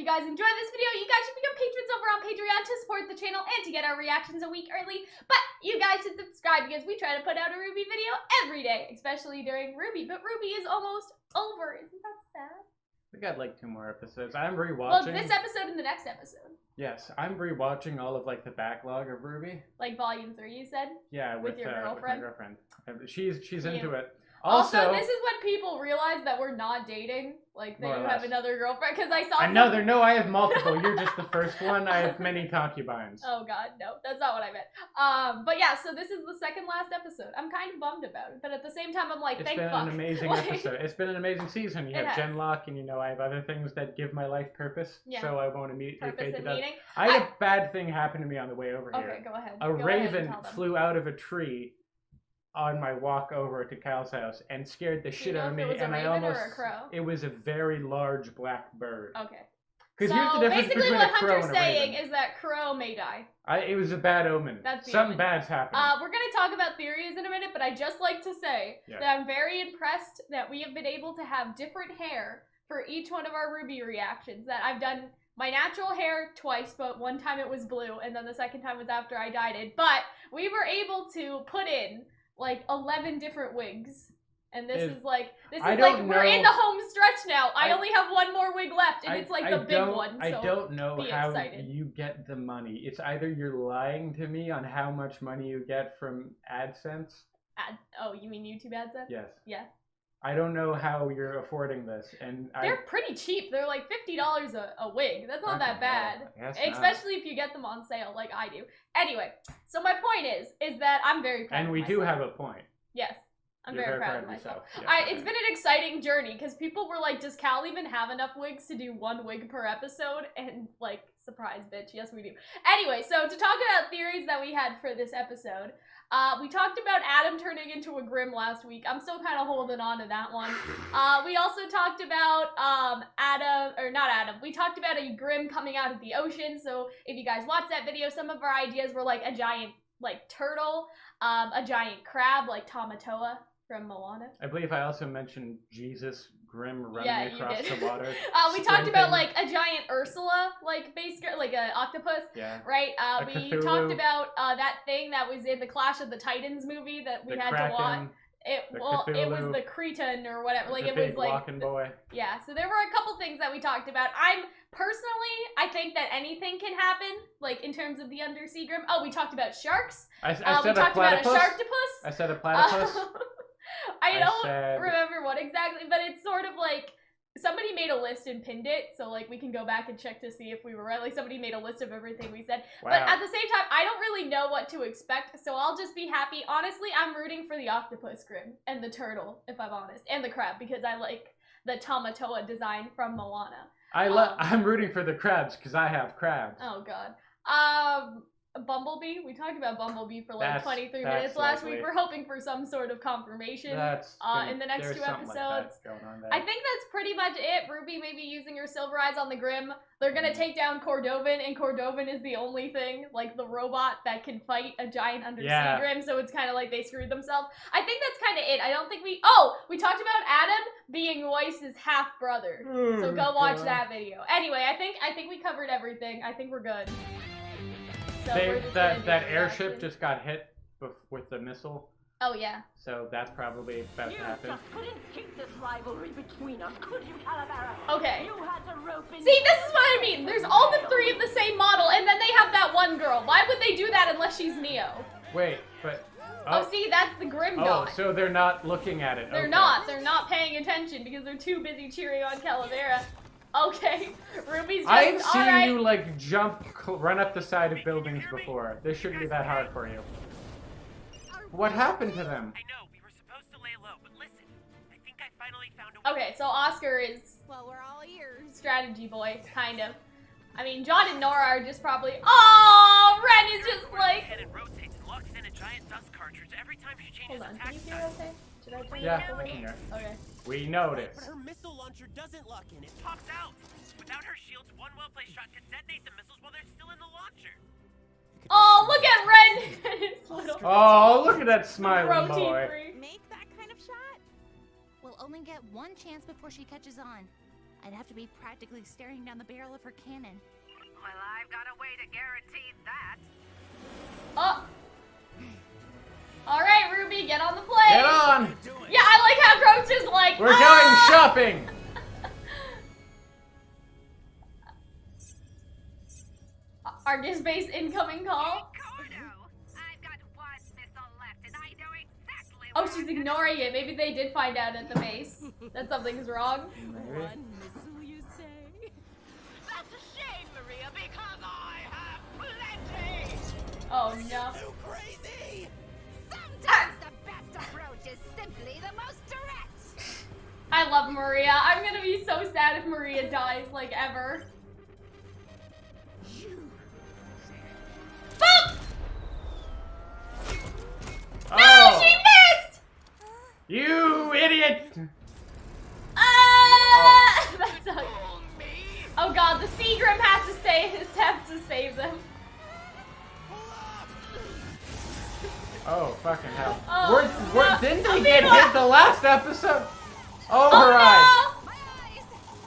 you guys enjoyed this video, you guys should become patrons over on Patreon to support the channel and to get our reactions a week early. But you guys should subscribe because we try to put out a RWBY video every day, especially during RWBY. But RWBY is almost over. Isn't that sad? We got like 2 more episodes. I'm rewatching. Well, it's this episode and the next episode. Yes, I'm rewatching all of like the backlog of RWBY. Like volume 3, you said? Yeah, with your girlfriend. With my girlfriend. She's into it. Also, this is when people realize that we're not dating. Like, that you have another girlfriend. Because I saw No, I have multiple. You're just the first one. I have many concubines. Oh, God, no. That's not what I meant. But yeah, so this is the second last episode. I'm kind of bummed about it. But at the same time, I'm like, thank fuck. It's been an amazing episode. It's been an amazing season. You have Genlock, and I have other things that give my life purpose. Yeah. So I won't immediately fade to death. I had a bad thing happen to me on the way over here. Okay, go ahead. A raven flew out of a tree on my walk over to Cal's house and scared the shit out of me, and I almost. Or a crow? It was a very large black bird. Okay. Because here's the difference basically, between what a crow Hunter's and a raven. saying is that crow may die. It was a bad omen. That's the Something omen. bad's happening. We're gonna talk about theories in a minute, but I just like to say that I'm very impressed that we have been able to have different hair for each one of our RWBY reactions. That I've done my natural hair twice, but one time it was blue, and then the second time was after I dyed it. But we were able to put in like 11 different wigs, and we're in the home stretch now. I only have one more wig left, and it's like the big one. So I don't know how you get the money. It's either you're lying to me on how much money you get from AdSense. Oh, you mean YouTube AdSense? Yes. Yeah. I don't know how you're affording this, and they're pretty cheap. They're like $50 a wig. That's not that bad, especially if you get them on sale, like I do. Anyway, so my point is that I'm very proud. And we do have a point. Yes, I'm very proud of myself. Yeah, it's been an exciting journey because people were like, "Does Cal even have enough wigs to do 1 wig per episode?" And like, surprise, bitch, yes we do. Anyway, so to talk about theories that we had for this episode. We talked about Adam turning into a Grimm last week. I'm still kind of holding on to that one. We also talked about we talked about a Grimm coming out of the ocean. So if you guys watched that video, some of our ideas were like a giant turtle, a giant crab like Tamatoa from Moana. I believe I also mentioned Jesus Grimm running across the water. We talked about like a giant Ursula, like an octopus. Yeah. Right. We talked about that thing that was in the Clash of the Titans movie that we had to watch. It was the Cretan or whatever. Like it was like walking boy. Yeah. So there were a couple things that we talked about. I think that anything can happen, like in terms of the undersea Grimm. Oh, we talked about sharks. I said we talked about a sharktopus. I said a platypus. I don't remember what exactly, but it's sort of like somebody made a list and pinned it, so like we can go back and check to see if we were right. Like somebody made a list of everything we said. Wow. But at the same time, I don't really know what to expect, so I'll just be happy. Honestly, I'm rooting for the octopus Grimm and the turtle, if I'm honest, and the crab because I like the Tamatoa design from Moana. I'm rooting for the crabs because I have crabs. Oh God. Bumblebee. We talked about Bumblebee for like 23 minutes last week. We're hoping for some sort of confirmation in the next 2 episodes. I think that's pretty much it. RWBY may be using her Silver Eyes on the Grimm. They're gonna take down Cordovan, and Cordovan is the only thing, like the robot, that can fight a giant undersea Grimm, so it's kind of like they screwed themselves. I think that's kind of it. I don't think we talked about Adam being Weiss's half-brother, so go watch that video. Anyway, I think we covered everything. I think we're good. So that airship just got hit with the missile. Oh yeah. So that's probably about to happen. You just couldn't keep this rivalry between us, could you, Calavera? Okay. You had to rope in. See, this is what I mean. There's all the 3 of the same model, and then they have that one girl. Why would they do that unless she's Neo? Wait, but. Oh, see, that's the Grimm dot. Oh, so they're not looking at it. They're not. They're not paying attention because they're too busy cheering on Calavera. Okay, RWBY's just I've seen you like run up the side of buildings before. This shouldn't be that hard for you. What happened to them? I know, we were supposed to lay low, but listen, I think I finally found a way. Okay, so Oscar is we're all ears. Strategy boy, kind of. I mean, John and Nora are just probably. Oh, Ren is just like. And rotates and locks in a giant dust cartridge every time she changes Hold on, attack can you hear style. okay? Should I turn Yeah, it I can hear. Okay. We noticed. But her missile launcher doesn't lock in. It pops out. Without her shields, one well-placed shot could detonate the missiles while they're still in the launcher. Oh, look at Ren! Oh, look at that smiling boy. Make that kind of shot? We'll only get one chance before she catches on. I'd have to be practically staring down the barrel of her cannon. Well, I've got a way to guarantee that. Oh. All right, Ruby, get on the plane. Get on. Yeah, I like how Croach is like. We're going shopping. Argus base incoming call. Oh, she's ignoring it. Maybe they did find out at the base that something's wrong. One missile, you say? That's a shame, Maria, because I have plenty. Oh no. So crazy. Sometimes the best approach is simply the most direct. I love Maria. I'm gonna be so sad if Maria dies, like, ever. Boop! Oh. No, she missed! You idiot! That's okay. Oh god, the Seagrim has to attempt to save them. Oh, fucking hell. Oh, didn't they get hit the last episode? Oh, her eyes.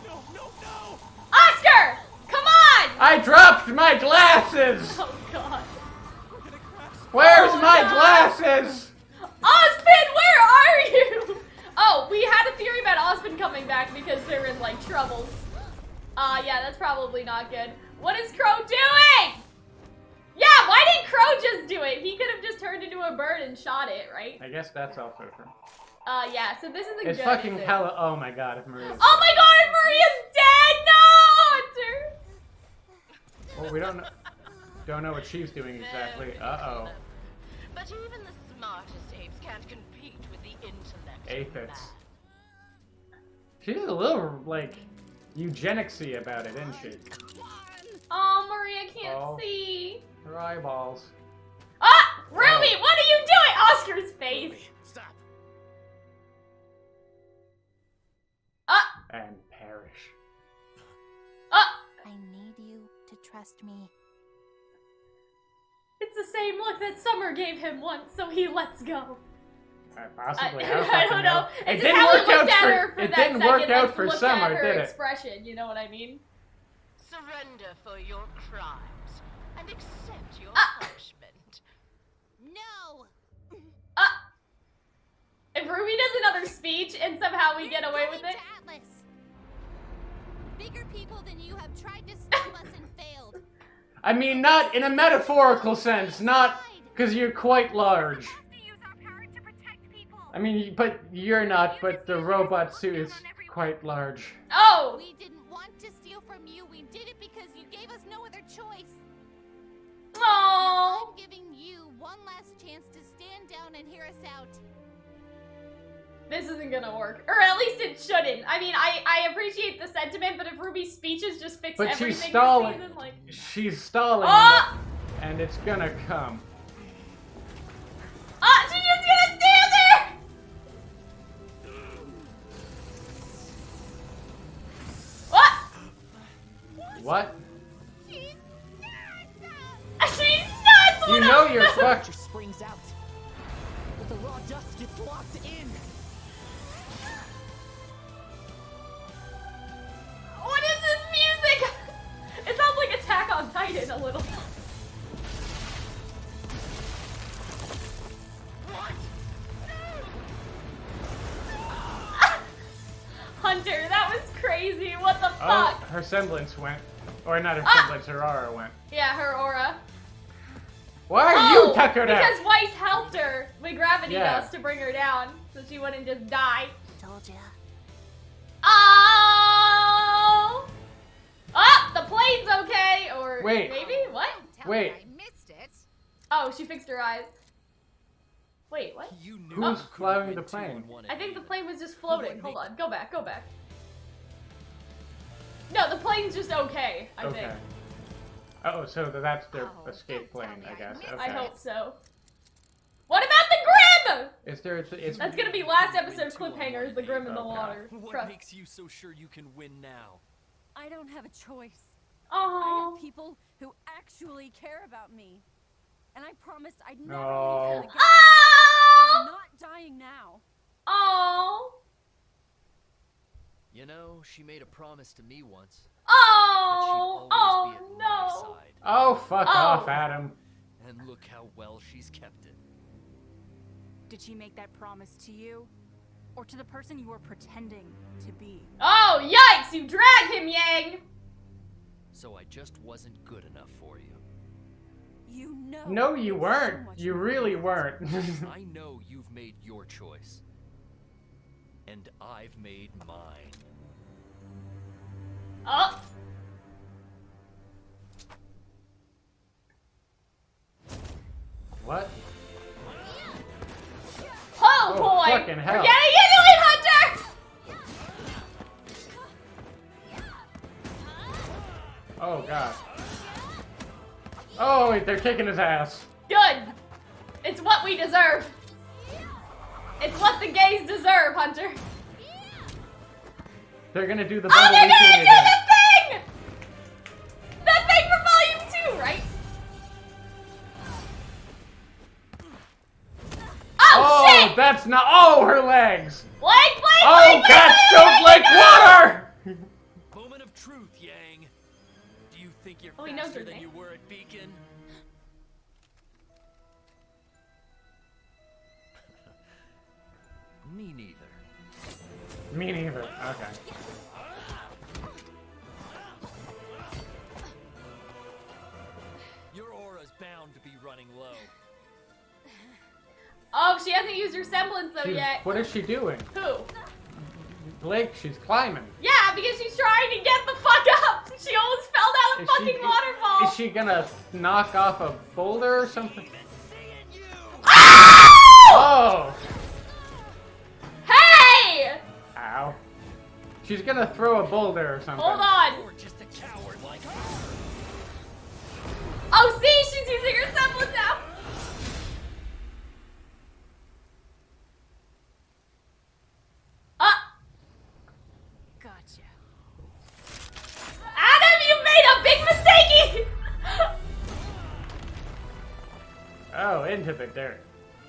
No! No! Oscar! Come on! I dropped my glasses! Oh god. Where's my glasses? Ozpin, where are you? Oh, we had a theory about Ozpin coming back because they're in, like, troubles. Yeah, that's probably not good. What is Crow doing? Yeah, why didn't Crow just do it? He could have just turned into a bird and shot it, right? I guess that's also true. Yeah, so this isn't It's good, fucking is it? hella. Oh my god, if Maria's. Oh my god, if Maria's dead! No, Hunter! Well, we don't know what she's doing exactly. Uh-oh. But even the smartest apes can't compete with the intellect. Aphids. She's a little, like, eugenicsy about it, isn't she? Oh, Maria can't see. Her eyeballs. Ah! Ruby, what are you doing? Oscar's face. Ruby, stop. And perish. I need you to trust me. It's the same look that Summer gave him once, so he lets go. Possibly. I don't know. It It's didn't just how work he looked out at her for. for It that didn't second, work out like, for looked Summer, at her did it? expression, you know what I mean? Surrender for your crimes and accept your punishment. No! If Ruby does another speech and somehow we get away with it. Atlas. Bigger people than you have tried to stop us and failed. I mean, not in a metaphorical sense, not because you're quite large. I mean, but you're not, but the robot suit is quite large. Oh! We didn't want to steal from you. We did it because you gave us no other choice. Oh! I'm giving you one last chance to stand down and hear us out. This isn't gonna work. Or at least it shouldn't. I mean, I appreciate the sentiment, but if Ruby's speeches just fix But everything she's stalling. this season, like... She's stalling. Oh! And it's gonna come. Ah! She's just gonna stand there! What? What? She's She's nuts! You know you're fucked. Springs out, but the raw dust gets locked in. What is this music? It sounds like Attack on Titan a little. Hunter, that was crazy. What the fuck? Oh, her semblance went. Or not her semblance, her aura went. Yeah, her aura. Why are you tuckered out? Because Weiss helped her with gravity Yeah. dust to bring her down, so she wouldn't just die. Told ya. Oh! Oh, the plane's okay, or Wait. maybe? What? Wait. I missed it. Oh, she fixed her eyes. Wait, what? You knew Who's you flying couldn't the win plane? 2-on-1 I think the anyway. plane was just floating. Hold on, go back, go back. No, the plane's just okay, I think. Oh, so that's their escape plane, I guess. Okay. I hope so. What about the Grim? Is there? Is That's gonna be last episode cliffhanger, is the Grim in the water. What Trust. makes you so sure you can win now? I don't have a choice. I Oh. have people who actually care about me. And I promised I'd never No. leave them again. I'm Oh. not dying now. Oh. You know, she made a promise to me once. Oh! That she'd always be at no! my side. Oh, fuck off, Adam. And look how well she's kept it. Did she make that promise to you? Or to the person you were pretending to be? Oh, yikes! You drag him, Yang! So I just wasn't good enough for you. You know. No, you weren't. So much You more really than weren't. I know you've made your choice. And I've made mine. Oh! What? Oh, boy! Fucking hell. We're getting into it, Hunter! Oh, God. Oh, wait, they're kicking his ass. Good! It's what we deserve. It's what the gays deserve, Hunter. They're gonna do the Oh, they're Bumblebee gonna thing do again. the thing! The thing from Volume 2, right? Oh, shit! That's not. Oh, her legs. Blake! Oh, cats don't like water! Moment of truth, Yang. Do you think you're Oh, he knows faster her than name. you were at Beacon? Me neither. Me neither. Okay. Your aura's bound to be running low. Oh, she hasn't used her semblance though yet. What is she doing? Who? Blake, she's climbing. Yeah, because she's trying to get the fuck up. She almost fell down a fucking waterfall. Is she gonna knock off a boulder or something? Ah! Oh! Hey! Ow. She's gonna throw a boulder or something. Hold on. You're just a coward like her. Oh, see, she's using her semblance now. Gotcha. Adam, you made a big mistake! Oh, into the dirt.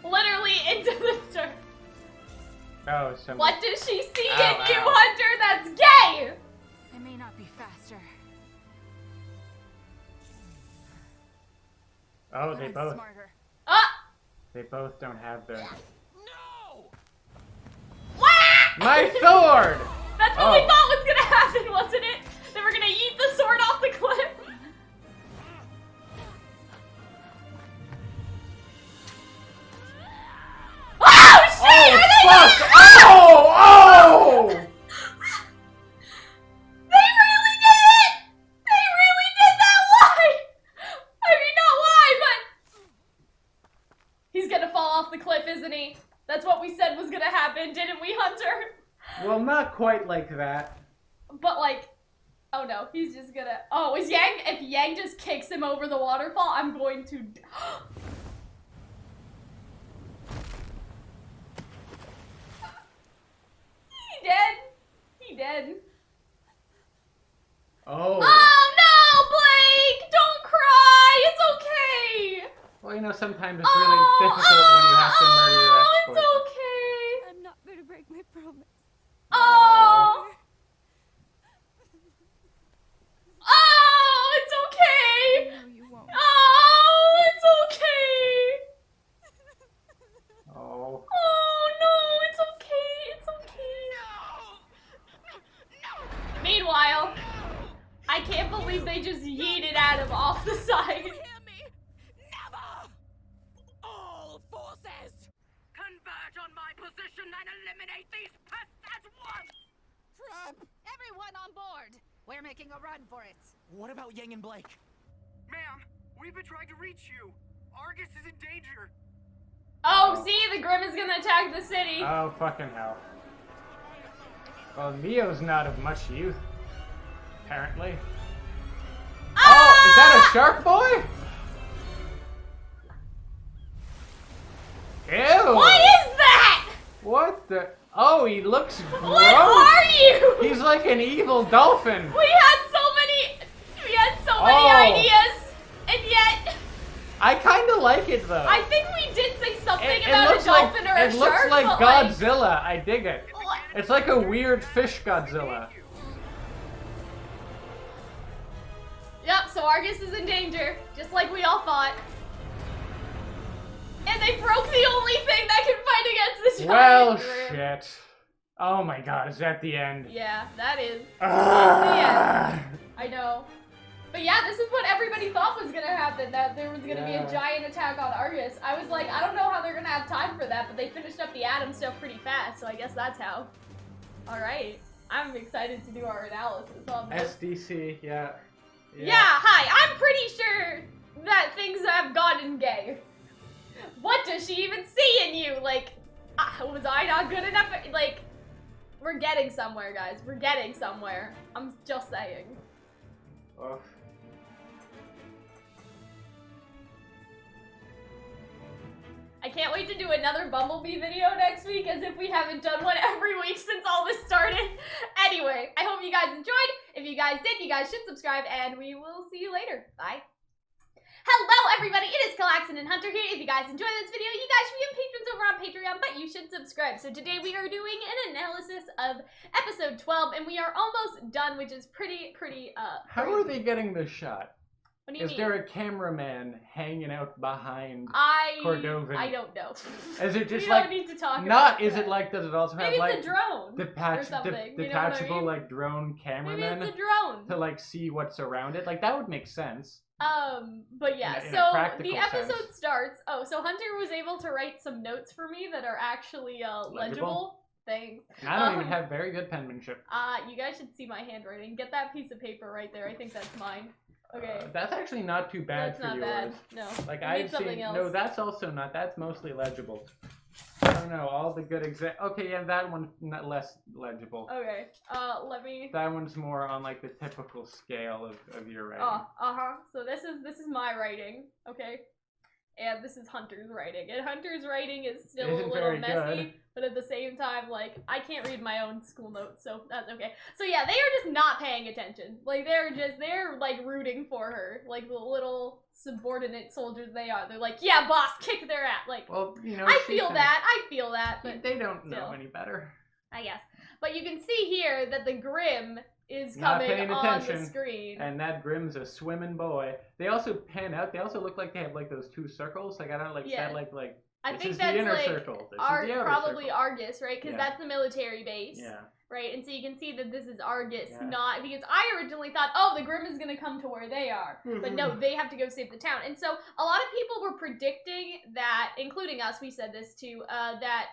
Literally into the dirt. Oh, some. What does she see Ow, in you, ow. Hunter? That's gay! I may not be faster. Oh, but they I'm both. smarter. They both don't have the. No! Wah! My sword! That's what we thought was gonna happen, wasn't it? They were gonna eat the sword off the cliff. Oh shit! Oh, Are they fuck! gonna- Oh! Oh! They really did it! They really did that! Why? I mean, not why, but he's gonna fall off the cliff, isn't he? That's what we said was gonna happen, didn't we, Hunter? Well, not quite like that. But like, oh no, he's just gonna. Oh, is Yang? If Yang just kicks him over the waterfall, I'm going to. He dead. He dead. Oh. Oh no, Blake! Don't cry. It's okay. Well, you know, sometimes it's really difficult when you have to murder your ex-boyfriend. It's okay. I'm not gonna break my promise. Oh. Oh, it's okay. No, you won't. Oh, it's okay. Oh. Oh no, it's okay. It's okay. No! Meanwhile, I can't believe they just yeeted Adam off the side. Hear me! Never! All forces! Converge on my position and eliminate these pests at once! Everyone on board. We're making a run for it. What about Yang and Blake? Ma'am, we've been trying to reach you. Argus is in danger. Oh, see, the Grim is gonna attack the city. Oh, fucking hell. Well, Neo's not of much use, apparently. Oh, is that a shark boy? Ew! What is that? What the? Oh, he looks gross. What are you? He's like an evil dolphin. We had so many ideas, and yet I kind of like it though. I think we did say something It about a looks dolphin like, or a it shark. looks like but Godzilla. I dig it. It's like a weird fish Godzilla. Yep, so Argus is in danger, just like we all thought. And they broke the only thing that can fight against this giant Well, Grim. shit. Oh my god, is that the end? Yeah, that is. That's the end. I know. But yeah, this is what everybody thought was gonna happen, that there was gonna be a giant attack on Argus. I was like, I don't know how they're gonna have time for that, but they finished up the Atom stuff pretty fast, so I guess that's how. Alright. I'm excited to do our analysis on this. SDC, yeah. Yeah, hi, I'm pretty sure that things have gotten gay. What does she even see in you? Like, was I not good enough? Like, we're getting somewhere, guys. We're getting somewhere. I'm just saying. Oh. I can't wait to do another Bumblebee video next week, as if we haven't done one every week since all this started. Anyway, I hope you guys enjoyed. If you guys did, you guys should subscribe, and we will see you later. Bye. Hello, everybody. It is Calxiyn and Hunter here. If you guys enjoyed this video, you guys should become patrons over on Patreon, but you should subscribe. So today we are doing an analysis of episode 12, and we are almost done, which is pretty How are they getting this shot? What do you mean? Is there a cameraman hanging out behind Cordovan? I don't know. Is it just we like don't need to talk not? about Is that. it like? Does it also have Maybe like it's a drone or something? detachable you know what I mean? like drone cameraman? Maybe it's a drone. To like see what's around it? Like that would make sense. But yeah, in a so practical the episode sense. starts. Oh, so Hunter was able to write some notes for me that are actually legible. Thanks. And I don't even have very good penmanship. You guys should see my handwriting. Get that piece of paper right there. I think that's mine. Okay. That's actually not too bad That's for not yours. bad. No. Like We I've need something seen. else. No, that's also not. That's mostly legible. I don't know. All the good Okay, yeah, that one's not less legible. Okay. Let me. That one's more on like the typical scale of your writing. So this is my writing. Okay. And this is Hunter's writing. And Hunter's writing is still a little messy, but at the same time, like, I can't read my own school notes, so that's okay. So yeah, they are just not paying attention. Like, they're like rooting for her. Like the little subordinate soldiers they are. They're like, yeah, boss, kick their ass. Like, well, you know, I feel that, but they don't know any better. I guess. But you can see here that the Grim is Not coming paying on attention, the screen. And that Grim's a swimming boy. They also pan out. They also look like they have like those two circles. Like I don't like that. Like I this think is that's the inner like circle. This Ar is the outer probably circle. Argus, right? Because that's the military base. Yeah. Right, and so you can see that this is Argus, not because I originally thought, oh, the Grim is gonna come to where they are, but no, they have to go save the town. And so a lot of people were predicting that, including us, we said this too, that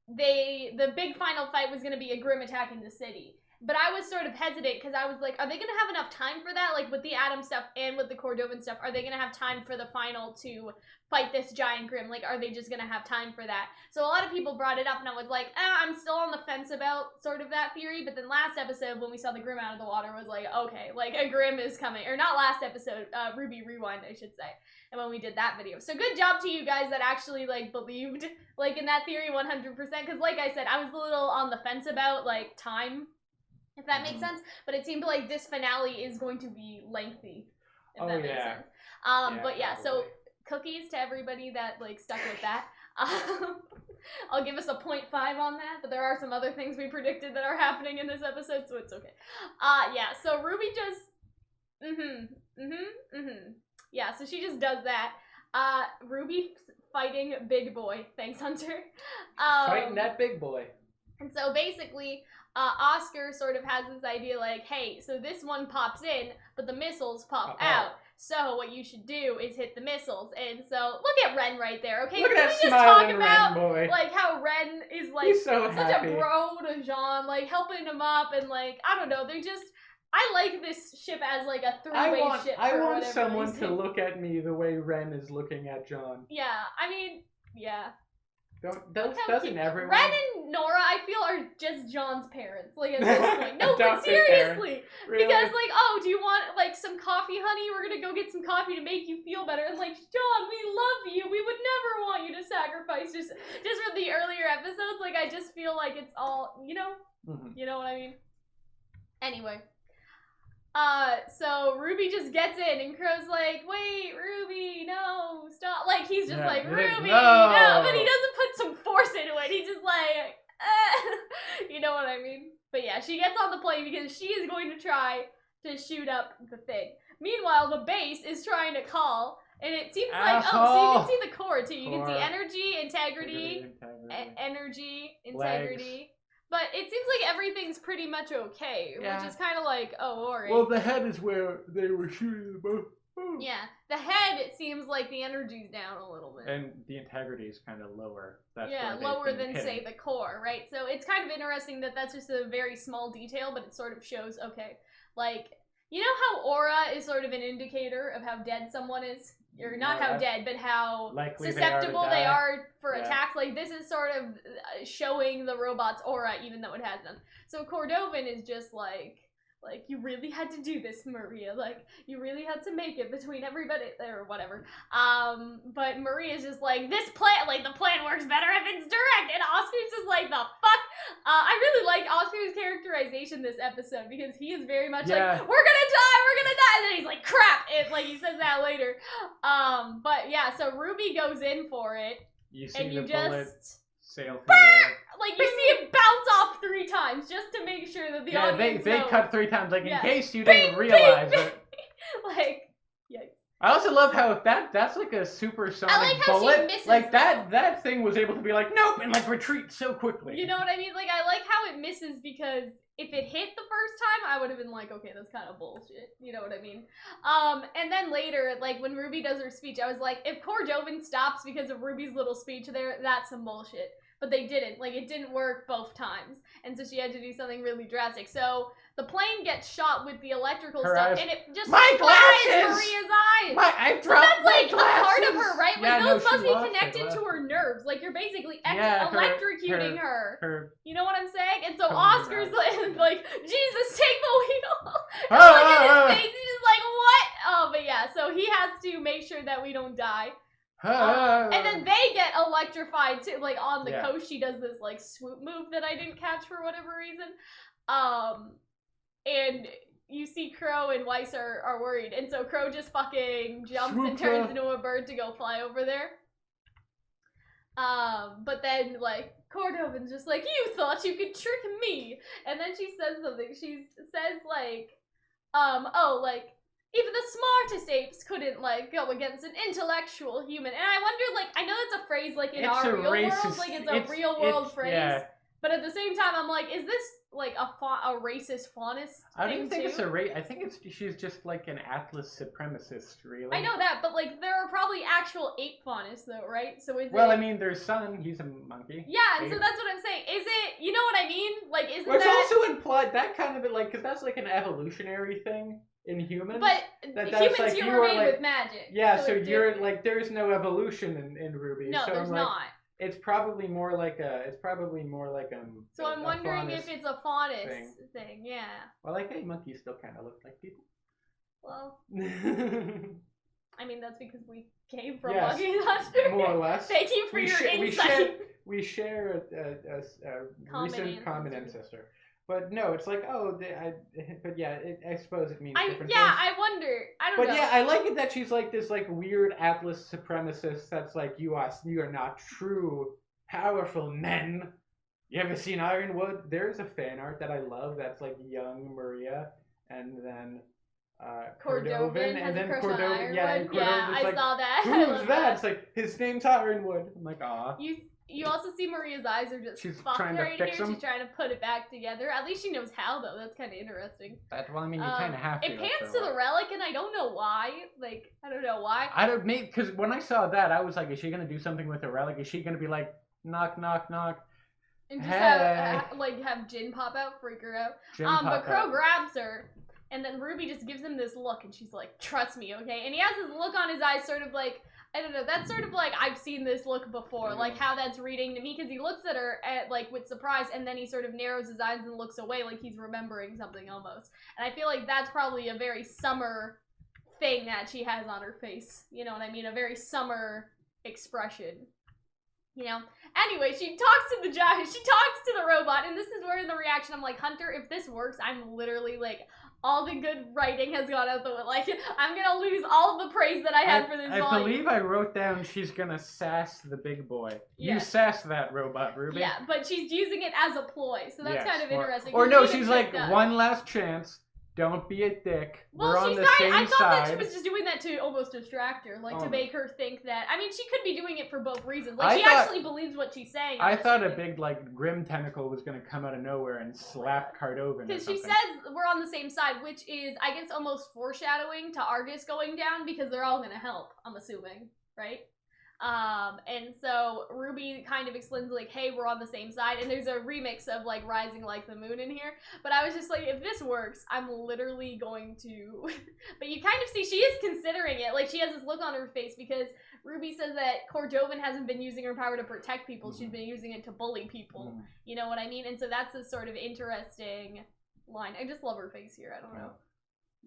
the big final fight was gonna be a Grim attacking the city. But I was sort of hesitant because I was like, are they going to have enough time for that? Like with the Atom stuff and with the Cordovan stuff, are they going to have time for the final to fight this giant Grim? Like, are they just going to have time for that? So a lot of people brought it up and I was like, I'm still on the fence about sort of that theory. But then last episode when we saw the Grim out of the water was like, okay, like a Grim is coming. Or not last episode, RWBY Rewind, I should say. And when we did that video. So good job to you guys that actually like believed like in that theory 100%. Because like I said, I was a little on the fence about like time. If that makes sense, but it seemed like this finale is going to be lengthy. If that makes sense. But yeah, so cookies to everybody that like stuck with that. I'll give us a 0.5 on that, but there are some other things we predicted that are happening in this episode, so it's okay. Yeah, so RWBY just yeah, so she just does that. RWBY fighting Big Boy. Thanks, Hunter. Fighting that big boy. And so basically, Oscar sort of has this idea like, hey, so this one pops in, but the missiles pop out. So what you should do is hit the missiles. And so look at Ren right there, okay? Look at that we just talk smiling about Ren boy. Like how Ren is like so such happy. a bro to Jean, like helping him up and like I don't know, they're just I like this ship as like a three-way ship. I want for someone reason. to look at me the way Ren is looking at John. Yeah, I mean, yeah. Doesn't everyone? Ren and Nora, I feel, are just John's parents. Like at this point, no, but seriously, really? Because like, oh, do you want like some coffee, honey? We're gonna go get some coffee to make you feel better. And like, John, we love you. We would never want you to sacrifice. Just for the earlier episodes, like I just feel like it's all, you know, you know what I mean. Anyway. So RWBY just gets in and Crow's like, wait, RWBY, no, stop. Like, he's just like, RWBY, no. But he doesn't put some force into it. He's just like, You know what I mean? But yeah, she gets on the plane because she is going to try to shoot up the thing. Meanwhile, the base is trying to call, and it seems like, oh, so you can see the core too. You can see energy, integrity, integrity. But it seems like everything's pretty much okay, which is kind of like, oh, alright. Well, the head is where they were shooting the boat. Yeah, the head, it seems like the energy's down a little bit. And the integrity is kind of lower. That's lower than, say, the core, right? So it's kind of interesting that that's just a very small detail, but it sort of shows, okay, like, you know how aura is sort of an indicator of how dead someone is? Or not how dead, but how susceptible they are for attacks. Like, this is sort of showing the robot's aura, even though it has none. So Cordovan is just like, you really had to do this, Maria. Like, you really had to make it between everybody, or whatever. But Maria's just like, this plan, like, the plan works better if it's direct. And Oscar's just like, the fuck? I really like Oscar's characterization this episode, because he is very much like, we're gonna die, and then he's like, crap. Like, he says that later. But yeah, so RWBY goes in for it. You see the bullet sail through the air. Like, you see it bounce off 3 times just to make sure that the audience knows. Cut 3 times, like, in case you didn't realize it. Like, yikes. I also love how that's like a supersonic bullet. Like, that thing was able to be like, nope, and like retreat so quickly. You know what I mean? Like, I like how it misses, because if it hit the first time, I would have been like, okay, that's kind of bullshit. You know what I mean? And then later, like, when RWBY does her speech, I was like, if Cordovan stops because of RWBY's little speech there, that's some bullshit. But they didn't. Like, it didn't work both times. And so she had to do something really drastic. So the plane gets shot with the electrical stuff, and it just flies Maria's eyes. I've dropped that's like a part of her, right? Like, those must be connected to her nerves. Like, you're basically electrocuting her. You know what I'm saying? And so Oscar's like, Jesus, take the wheel. And look at his face. He's just like, what? Oh, but yeah. So he has to make sure that we don't die. And then they get electrified too. Like, on the coast, she does this like swoop move that I didn't catch for whatever reason. And you see Crow and Weiss are worried, and so Crow just fucking jumps and turns into a bird to go fly over there. But then, like, Cordovan's just like, you thought you could trick me, and then she says something. She says like, even the smartest apes couldn't, like, go against an intellectual human. And I wonder, like, I know that's a phrase, like, in our real world, like, it's a real world phrase. But at the same time, I'm like, is this, like, a racist faunist I don't think it's a race. I think she's just, like, an Atlas supremacist, really. I know that, but, like, there are probably actual ape faunists, though, right? So is I mean, their son, he's a monkey. Yeah, and so that's what I'm saying. Is it, you know what I mean? Like, isn't that... It's also implied, that kind of, like, because that's, like, an evolutionary thing. In humans, but humans like, you were made with magic. Yeah, so you're like, there's no evolution in RWBY. No, so there's not. It's probably more like So I'm wondering if it's a faunus thing. Yeah. Well, like, hey, monkeys still kind of look like people. Well, I mean, that's because we came from monkeys. More or less. Thank you for your insight. We share a recent common ancestor. But no, it's like, but yeah, I suppose it means different things. I wonder. I don't know. But yeah, I like it that she's like this like weird Atlas supremacist that's like, you are not true, powerful men. You ever seen Ironwood? There's a fan art that I love that's like young Maria and then Cordovan and then Cordovan. And Cordovan's I saw that. Who's that? It's like, his name's Ironwood. I'm like, aw. You also see Maria's eyes are just fucked right here. She's trying to put it back together. At least she knows how, though. That's kind of interesting. Well, I mean, you kind of have to. It pans to the relic, and I don't know why. Like, I don't know why. Because when I saw that, I was like, is she going to do something with the relic? Is she going to be like, knock, knock, knock? And just have Jin pop out, freak her out. But Crow grabs her, and then RWBY just gives him this look, and she's like, trust me, okay? And he has this look on his eyes, sort of like, I don't know, that's sort of like, I've seen this look before, like how that's reading to me, because he looks at her like with surprise, and then he sort of narrows his eyes and looks away like he's remembering something almost. And I feel like that's probably a very summer thing that she has on her face, you know what I mean? A very summer expression, you know? Anyway, she talks to the robot, and this is where in the reaction I'm like, Hunter, if this works, I'm literally like, all the good writing has gone out the window. Like, I'm gonna lose all of the praise that I had for this volume. I believe I wrote down she's gonna sass the big boy. Yeah. You sass that robot, Ruby. Yeah, but she's using it as a ploy, so that's kind of interesting. Or no, she's like, one last chance. Don't be a dick. We're on the same side. I thought that she was just doing that to almost distract her, like to make her think that. I mean, she could be doing it for both reasons. Like, she actually believes what she's saying. I thought a big, like, grim tentacle was gonna come out of nowhere and slap Cardovin. Because she says we're on the same side, which is, I guess, almost foreshadowing to Argus going down because they're all gonna help. I'm assuming, right? And so Ruby kind of explains like, hey, we're on the same side, and there's a remix of like Rising Like the Moon in here, but I was just like, if this works, I'm literally going to, but you kind of see she is considering it, like she has this look on her face because Ruby says that Cordovin hasn't been using her power to protect people, she's been using it to bully people, you know what I mean? And so that's a sort of interesting line. I just love her face here, I don't know.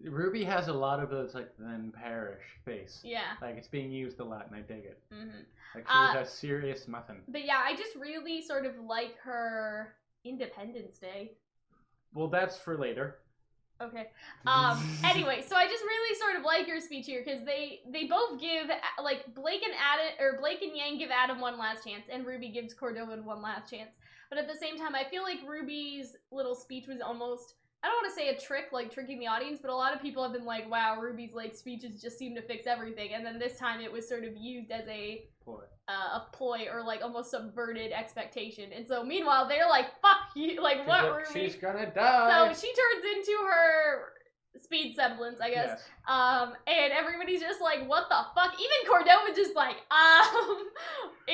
Ruby has a lot of those, like, then perish face. Yeah. Like, it's being used a lot, and I dig it. Like, she's a serious muffin. But yeah, I just really sort of like her Independence Day. Well, that's for later. Okay. Anyway, so I just really sort of like her speech here, because they both give, like, Blake and Yang give Adam one last chance, and Ruby gives Cordovin one last chance. But at the same time, I feel like Ruby's little speech was almost, I don't want to say a trick, like tricking the audience, but a lot of people have been like, wow, Ruby's like speeches just seem to fix everything, and then this time it was sort of used as a ploy or like almost subverted expectation. And so meanwhile they're like, fuck you, like what, Ruby? She's gonna die. So she turns into her speed semblance, I guess. Yes. And everybody's just like, what the fuck? Even Cordova just like,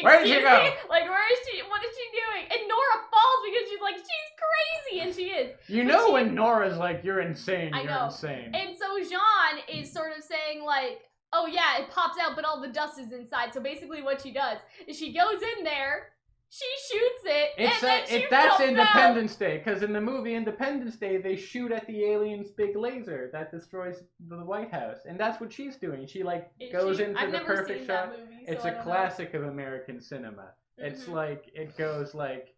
where did she go? Like, where is she? What is she doing? And Nora falls because she's like, she's crazy, and she is. You know when Nora's like, you're insane, you're insane. And so Jean is sort of saying like, oh yeah, it pops out, but all the dust is inside. So basically what she does is she goes in there, she shoots it, and then she that's Independence Day, because in the movie Independence Day, they shoot at the alien's big laser that destroys the White House, and that's what she's doing. She like goes in for the perfect shot. It's a classic of American cinema. It's like, it goes like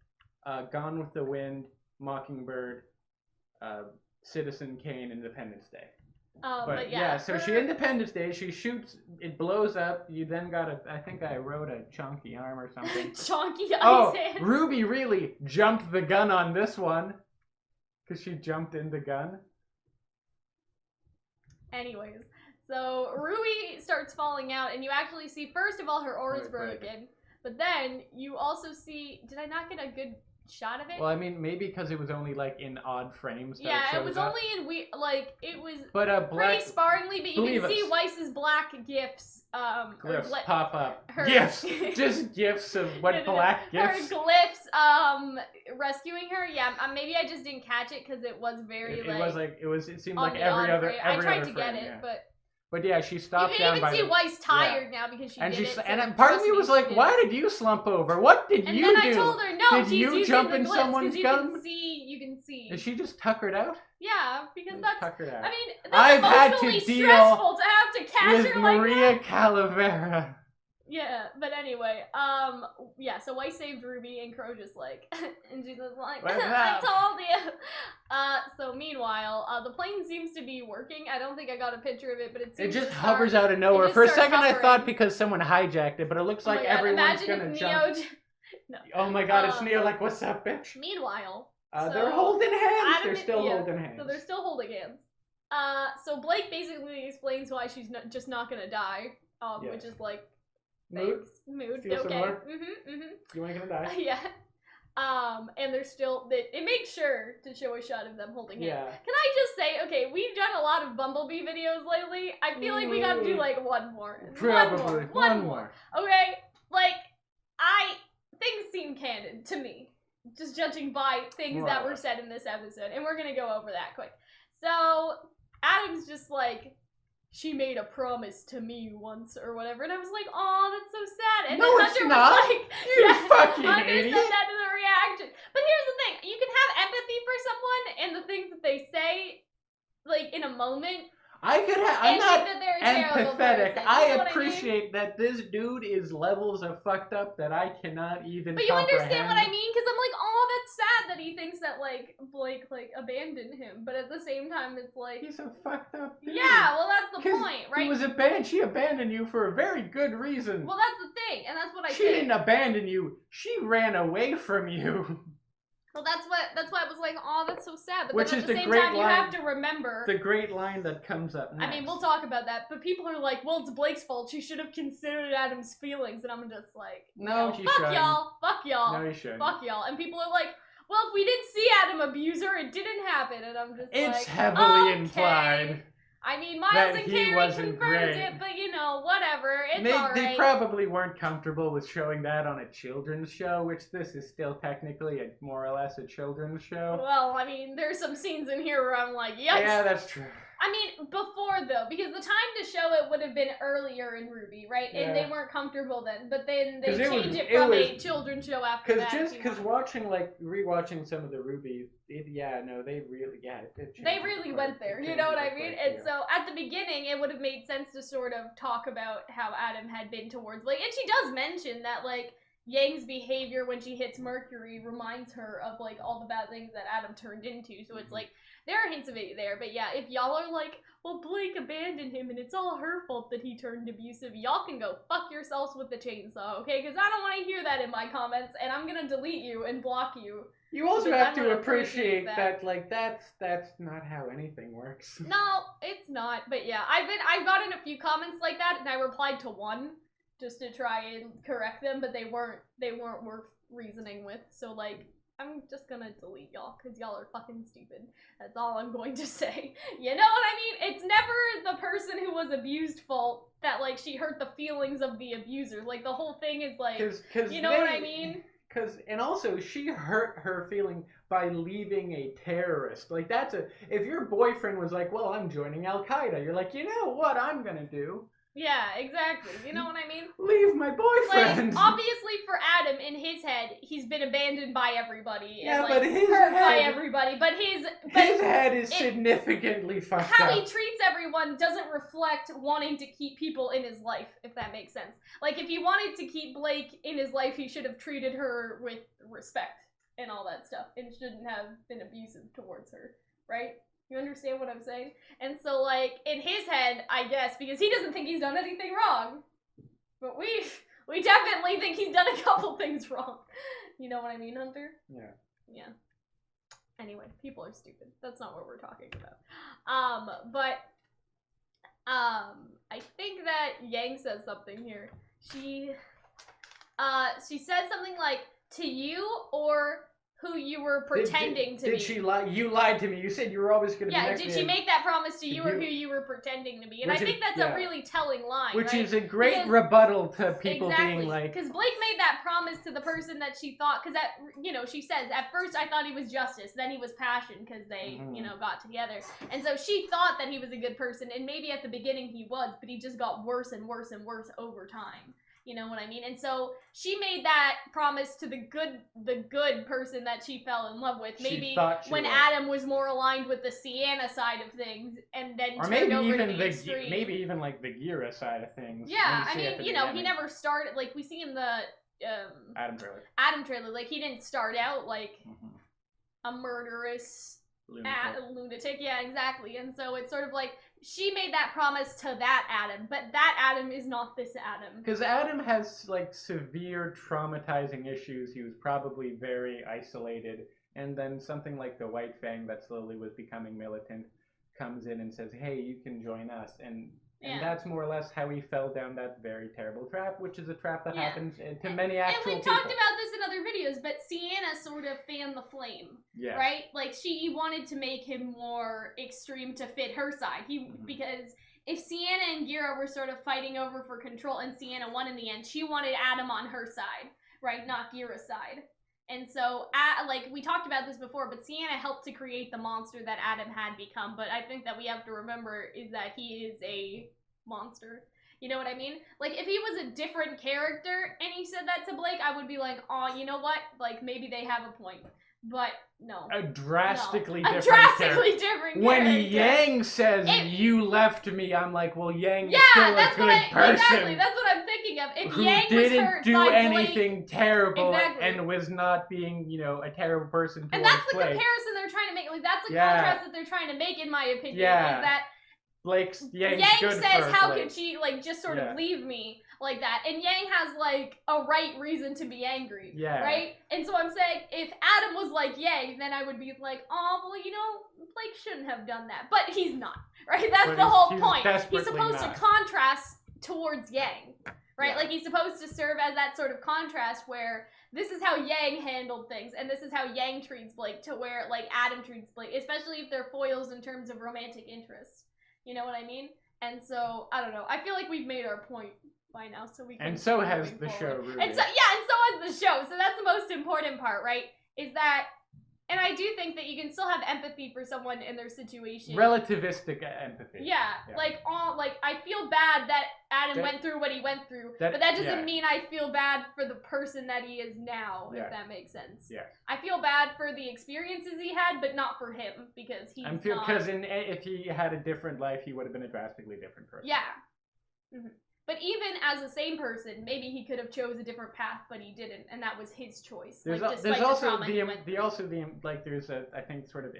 Gone with the Wind, Mockingbird, Citizen Kane, Independence Day. But yeah, so she Independence Day, she shoots, it blows up, you then got I think I wrote a chonky arm or something. Chonky ice hand. Ruby really jumped the gun on this one, because she jumped in the gun. Anyways, so Ruby starts falling out, and you actually see, first of all, her aura's broken, but then you also see, did I not get a good shot of it? Well, I mean, maybe because it was only like in odd frames. Yeah, it was only in it was pretty sparingly, but you can see Weiss's black gifs. Glyphs pop up. Gifs, just gifs of what black gifs. Her glyphs, rescuing her. Yeah, maybe I just didn't catch it because it was very it seemed like every other frame. I tried to get it, But yeah, she stopped down by. You can even see Weiss tired now because she did it. And part of me was like, why did you slump over? What did you do? And then I told her, no, did you jump in someone's gun? You can see. Is she just tuckered out? Yeah, because that's. Tuckered out. I mean, that's I've had to deal stressful to have to catch with her like Maria that. Calavera. Yeah, but anyway, yeah, so Weiss saved Ruby, and Crow just like, and she's just like, I told you! So meanwhile, the plane seems to be working. I don't think I got a picture of it, but it seems just hovers out of nowhere. For a second I thought because someone hijacked it, but it looks like everyone's gonna jump. No. Oh my god, it's Neo like, what's up, bitch? Meanwhile, they're holding hands! They're still holding hands. So they're still holding hands. So Blake basically explains why she's just not gonna die, which is like, Mood? Feel okay. You ain't gonna die. Yeah. And they're still, it makes sure to show a shot of them holding hands. Yeah. Can I just say, okay, we've done a lot of Bumblebee videos lately. I feel like we gotta do like one more. Probably. One more. Okay? Like, things seem canon to me. Just judging by things that were said in this episode. And we're gonna go over that quick. So, Adam's just like, she made a promise to me once or whatever, and I was like, "Oh, that's so sad." And no, then it's Hunter not. Was like, you fucking Hunter idiot. said that to the reaction. But here's the thing: you can have empathy for someone and the things that they say, like in a moment. I'm not empathetic. I You know appreciate that this dude is levels of fucked up that I cannot even. But you understand what I mean? Because I'm like, oh, that's sad that he thinks that like Blake like abandoned him. But at the same time, it's like he's a fucked up dude. Yeah, well, that's the point, right? He was abandoned. She abandoned you for a very good reason. Well, that's the thing, and that's what I think. She didn't abandon you. She ran away from you. Well, that's why I was like, oh, that's so sad. But Which then is at the same great time, line, you have to remember the great line that comes up next. I mean, we'll talk about that, but people are like, well, it's Blake's fault. She should have considered Adam's feelings, and I'm just like, no, fuck y'all, fuck y'all, no, you shouldn't. Fuck y'all. And people are like, well, if we didn't see Adam abuse her, it didn't happen, and I'm just it's like, heavily okay. implied. I mean, Miles and Carrie confirmed it, but you know, whatever. It's alright. They probably weren't comfortable with showing that on a children's show, which this is still technically more or less a children's show. Well, I mean, there's some scenes in here where I'm like, yikes. Yeah, that's true. I mean, before though, because the time to show it would have been earlier in RWBY, right? Yeah. And they weren't comfortable then, but then they changed it from a children's show after that. Because rewatching some of the RWBY, they really went there. You know what I mean? And so at the beginning, it would have made sense to sort of talk about how Adam had been towards Blake, and she does mention that like Yang's behavior when she hits Mercury reminds her of like all the bad things that Adam turned into. So it's like there are hints of it there, but yeah, if y'all are like, well, Blake abandoned him and it's all her fault that he turned abusive, y'all can go fuck yourselves with the chainsaw, okay? Because I don't want to hear that in my comments, and I'm gonna delete you and block you. You also have to appreciate that, like, that's not how anything works. No, it's not. But yeah, I've gotten a few comments like that, and I replied to one just to try and correct them, but they weren't worth reasoning with. So like, I'm just gonna delete y'all because y'all are fucking stupid. That's all I'm going to say. You know what I mean? It's never the person who was abused fault that like she hurt the feelings of the abuser. Like the whole thing is like, you know what I mean? And also she hurt her feeling by leaving a terrorist. Like if your boyfriend was like, well, I'm joining Al Qaeda, you're like, you know what I'm gonna do? Yeah, exactly. You know what I mean? Leave my boyfriend. Like, obviously for Adam, in his head, he's been abandoned by everybody. Yeah, and, but his hurt by everybody. But his head is significantly fucked up. How he treats everyone doesn't reflect wanting to keep people in his life, if that makes sense. Like, if he wanted to keep Blake in his life, he should have treated her with respect and all that stuff, and shouldn't have been abusive towards her, right? You understand what I'm saying? And so, like, in his head, I guess, because he doesn't think he's done anything wrong. But we definitely think he's done a couple things wrong. You know what I mean, Hunter? Yeah. Yeah. Anyway, people are stupid. That's not what we're talking about. I think that Yang says something here. She says something like, to you or who you were pretending to be. Did she lie? You lied to me. You said you were always going to be next to me. Yeah, did she make that promise to you or who you were pretending to be? And I think that's a really telling line, which is a great rebuttal to people being like... Because Blake made that promise to the person that she thought... Because, she says, at first I thought he was justice, then he was passion because they, got together. And so she thought that he was a good person, and maybe at the beginning he was, but he just got worse and worse and worse over time. You know what I mean? And so she made that promise to the good person that she fell in love with. Maybe when Adam was more aligned with the Sienna side of things, and then turned over to the extreme. Maybe even like the Gira side of things. Yeah, I mean, he never started, like we see in the Adam trailer, like he didn't start out like a murderous lunatic. Yeah, exactly. And so it's sort of like she made that promise to that Adam, but that Adam is not this Adam. Because Adam has like severe traumatizing issues. He was probably very isolated, and then something like the White Fang that slowly was becoming militant comes in and says, hey, you can join us, and that's more or less how he fell down that very terrible trap, which is a trap that happens to many actual people. And we've talked about this in other videos, but Sienna sort of fanned the flame, right? Like, she wanted to make him more extreme to fit her side. Because if Sienna and Gira were sort of fighting over for control, and Sienna won in the end, she wanted Adam on her side, right? Not Gira's side. And so, like, we talked about this before, but Sienna helped to create the monster that Adam had become. But I think that we have to remember is that he is a monster. You know what I mean? Like, if he was a different character and he said that to Blake, I would be like, oh, you know what? Like, maybe they have a point. But a drastically different character. When Yang says, you left me, I'm like, well, Yang is still a good person. Exactly, that's what I'm thinking of. If Yang was hurt didn't do by anything Blake, terrible and was not being, a terrible person towards and that's the Blake. comparison they're trying to make. Like, that's the contrast that they're trying to make, in my opinion, is that Yang says, how could she, just sort of leave me like that? And Yang has, a right reason to be angry, right? And so I'm saying, if Adam was like Yang, then I would be like, oh, well, Blake shouldn't have done that. But he's not, right? That's the whole point. He's supposed to contrast towards Yang, right? Yeah. Like, he's supposed to serve as that sort of contrast where this is how Yang handled things, and this is how Yang treats Blake, to where, Adam treats Blake, especially if they're foils in terms of romantic interest. You know what I mean? And so, I don't know. I feel like we've made our point by now, so we can. And so has the show, RWBY. And so has the show. So that's the most important part, right? Is that, and I do think that you can still have empathy for someone in their situation. Relativistic empathy. Yeah. I feel bad that Adam went through what he went through, but that doesn't mean I feel bad for the person that he is now, if that makes sense. Yeah. I feel bad for the experiences he had, but not for him, because he's because if he had a different life, he would have been a drastically different person. Yeah. Mm-hmm. But even as the same person, maybe he could have chose a different path, but he didn't, and that was his choice. There's also there's a, I think, sort of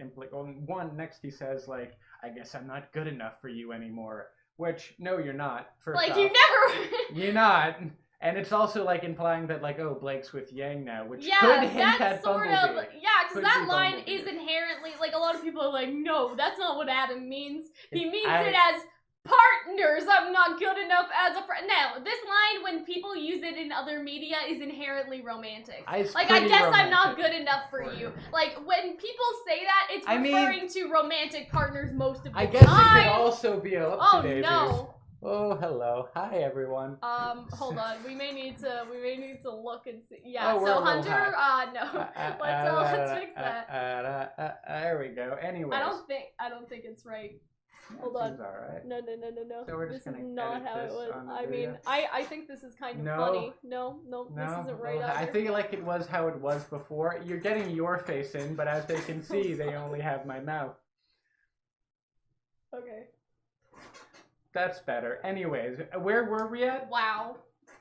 one next he says, I guess I'm not good enough for you anymore, which, no, you're not. First off, you never... You're not. And it's also, implying that, oh, Blake's with Yang now, which could hint at Bumblebee. Because that line is inherently, a lot of people are like, no, that's not what Adam means. He means it as partners. I'm not good enough as a friend. Now, this line, when people use it in other media, is inherently romantic. I guess I'm not good enough for you. When people say that, it's referring to romantic partners most of the time. I guess it could also be up-to-date. No. Oh, hello. Hi, everyone. Hold on. We may need to look and see. Yeah, so Hunter, no. Let's fix that. There we go. Anyway. I don't think it's right. Hold on. Alright. No. So we're just this is not how it was. I think this is kind of funny. No, this isn't right either. I think it was how it was before. You're getting your face in, but as they can see, they only have my mouth. Okay. That's better. Anyways, where were we at? Wow.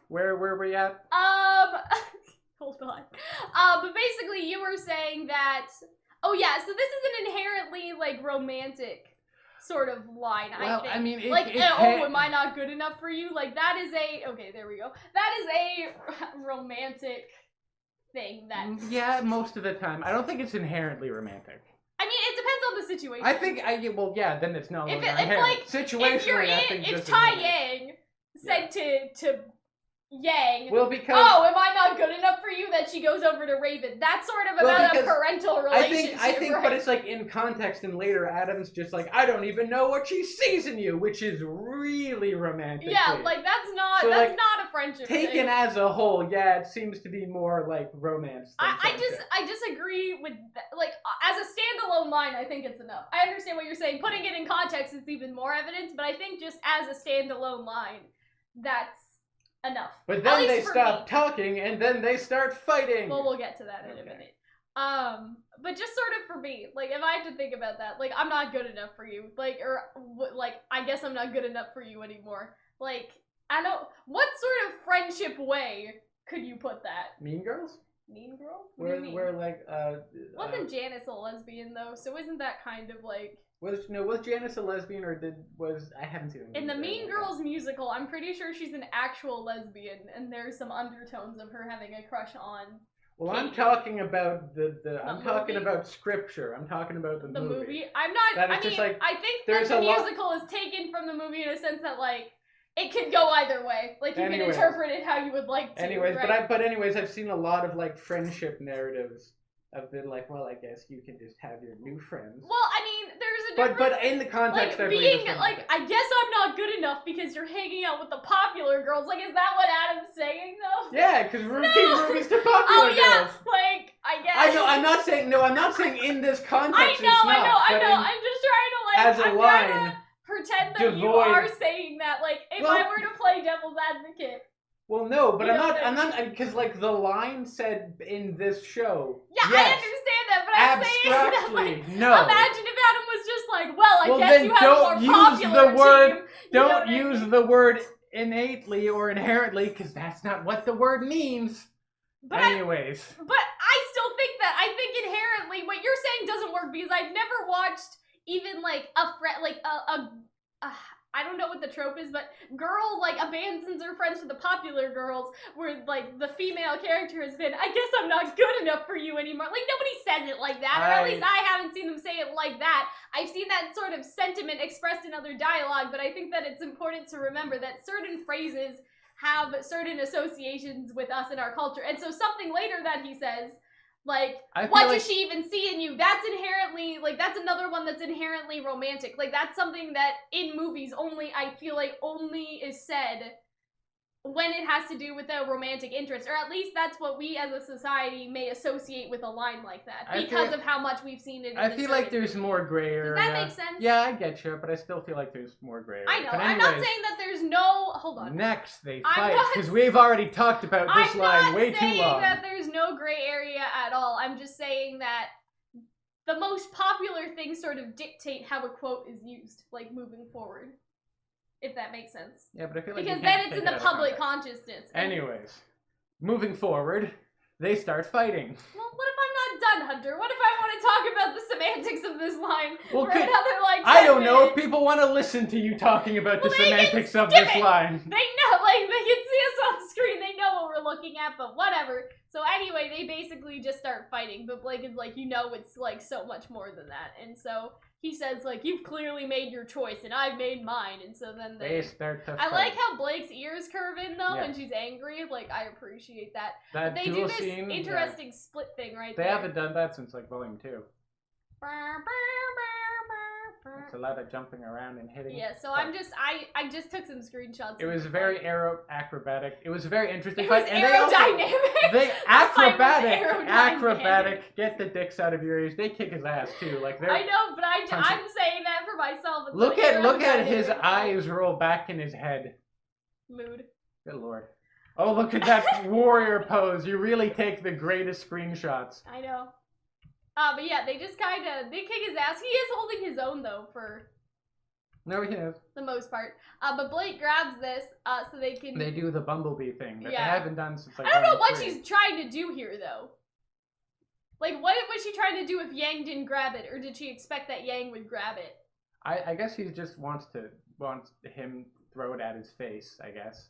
Where were we at? Hold on. But basically you were saying that, oh yeah, so this is an inherently, romantic sort of line, I think. I mean, am I not good enough for you? That is okay, there we go. That is a romantic thing that... Yeah, most of the time. I don't think it's inherently romantic. I mean, it depends on the situation. I think, then it's no longer inherent. Situationally, I think if Tai Yang said to Yang, because... Oh, am I not good enough for you? That she goes over to Raven. That's sort of about a parental relationship, I think, right? But it's in context, and later Adam's just I don't even know what she sees in you, which is really romantic. Yeah, that's not a friendship taken thing. As a whole, it seems to be more romance. I disagree with as a standalone line, I think it's enough. I understand what you're saying. Putting it in context is even more evidence, but I think just as a standalone line, that's enough. But then they stop talking, and then they start fighting. Well, we'll get to that in a minute. But just sort of for me, if I had to think about that, I'm not good enough for you, I guess I'm not good enough for you anymore. I don't. What sort of friendship way could you put that? Mean Girls? Mean Girls? What do you mean? Wasn't Janice a lesbian though? So isn't that kind of Was Janice a lesbian, or I haven't seen it. In the Mean Girls musical, I'm pretty sure she's an actual lesbian, and there's some undertones of her having a crush on. Well, Katie. I'm talking about I'm talking about scripture. I'm talking about the movie. The movie? I'm not. I mean, I think that the musical is taken from the movie in a sense that it could go either way. You can interpret it how you would like to. Anyways, right? but I've seen a lot of friendship narratives. I've been well, I guess you can just have your new friends. Well, I mean, there's a difference. But in the context of being I guess I'm not good enough because you're hanging out with the popular girls. Is that what Adam's saying though? Yeah, because RWBY's the popular girls. I guess. I know. I'm not saying in this context. I know. I'm just trying to as a line. Pretend that you are saying that. If I were to play devil's advocate. Well, no, but I'm not, because, like, the line said in this show. Yeah, yes, I understand that, but I'm saying that, like, no. imagine if Adam was just like, well, I guess you have a more popular team. Don't use the word innately or inherently, because that's not what the word means. But anyways. But I still think that, I think inherently, what you're saying doesn't work, because I've never watched even, like, I don't know what the trope is, but girl, like, abandons her friends for the popular girls, where, like, the female character has been, I guess I'm not good enough for you anymore. Like, nobody says it like that, or at least I haven't seen them say it like that. I've seen that sort of sentiment expressed in other dialogue, but I think that it's important to remember that certain phrases have certain associations with us in our culture. And so something later that he says, like, what does she even see in you? That's inherently, like, that's another one that's inherently romantic. Like, that's something that in movies only, I feel like, only is said when it has to do with a romantic interest. Or at least that's what we as a society may associate with a line like that. Because of how much we've seen it in I feel like there's more gray area. Does that make sense? Yeah, I get you, but I still feel like there's more gray area. I know. Anyways, I'm not saying that there's no... Hold on. Next, they fight, because we've already talked about this line way too long. I'm not saying that there's no gray area at all. I'm just saying that the most popular things sort of dictate how a quote is used, like, moving forward. If that makes sense. Yeah, but I feel like because then it's in the public consciousness. Anyways, moving forward, they start fighting. Well, what if I'm not done, Hunter? What if I want to talk about the semantics of this line for another, like, 10 I don't know minutes? if people want to listen to you talking about the semantics of this line. They know, like, they can see us on screen, they know what we're looking at, but whatever. So anyway, they basically just start fighting, but Blake is like, you know, it's, like, so much more than that. And so he says, like, you've clearly made your choice, and I've made mine, and so then they start to I fight. like how Blake's ears curve in, though, yes. when she's angry. Like, I appreciate that. That they do this scene, interesting split thing right there. there. They haven't done that since, like, Volume 2. It's a lot of jumping around and hitting. Yeah, so I just took some screenshots. It was very acrobatic. It was a very interesting fight. It was aerodynamic. Acrobatic. Get the dicks out of your ears. They kick his ass too. Like I know, but I'm saying that for myself. Look at his eyes roll back in his head. Mood. Good lord. Oh, look at that warrior pose. You really take the greatest screenshots. I know. But yeah, they just they kick his ass. He is holding his own, though, for... No, he is. The most part. But Blake grabs this, so they can... They do the bumblebee thing that they haven't done since, like, I don't know what she's trying to do here, though. Like, what was she trying to do if Yang didn't grab it? Or did she expect that Yang would grab it? I guess he just wants him throw it at his face, I guess.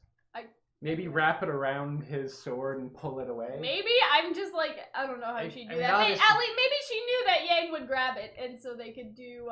Maybe wrap it around his sword and pull it away. Maybe. I'm just like, I don't know how she'd do that. Maybe she knew that Yang would grab it, and so they could do,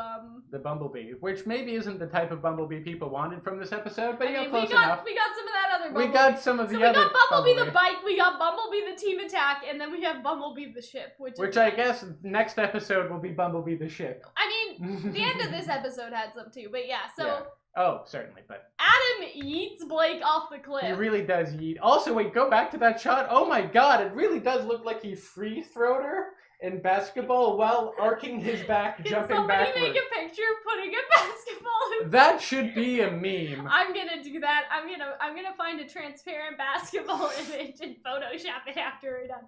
the bumblebee, which maybe isn't the type of bumblebee people wanted from this episode, but close enough. We got some of that other bumblebee. We got some of the other we got Bumblebee the bike, we got Bumblebee the team attack, and then we have Bumblebee the ship, which I guess next episode will be Bumblebee the ship. I mean, the end of this episode had some too, but yeah, so... Yeah. Oh, certainly, but... Adam yeets Blake off the cliff. He really does yeet. Also, wait, go back to that shot. Oh my god, it really does look like he free-throwed her in basketball while arcing his back, jumping backward. Can somebody make a picture putting a basketball in? That should be a meme. I'm gonna do that. I'm gonna find a transparent basketball image and Photoshop it after we're done.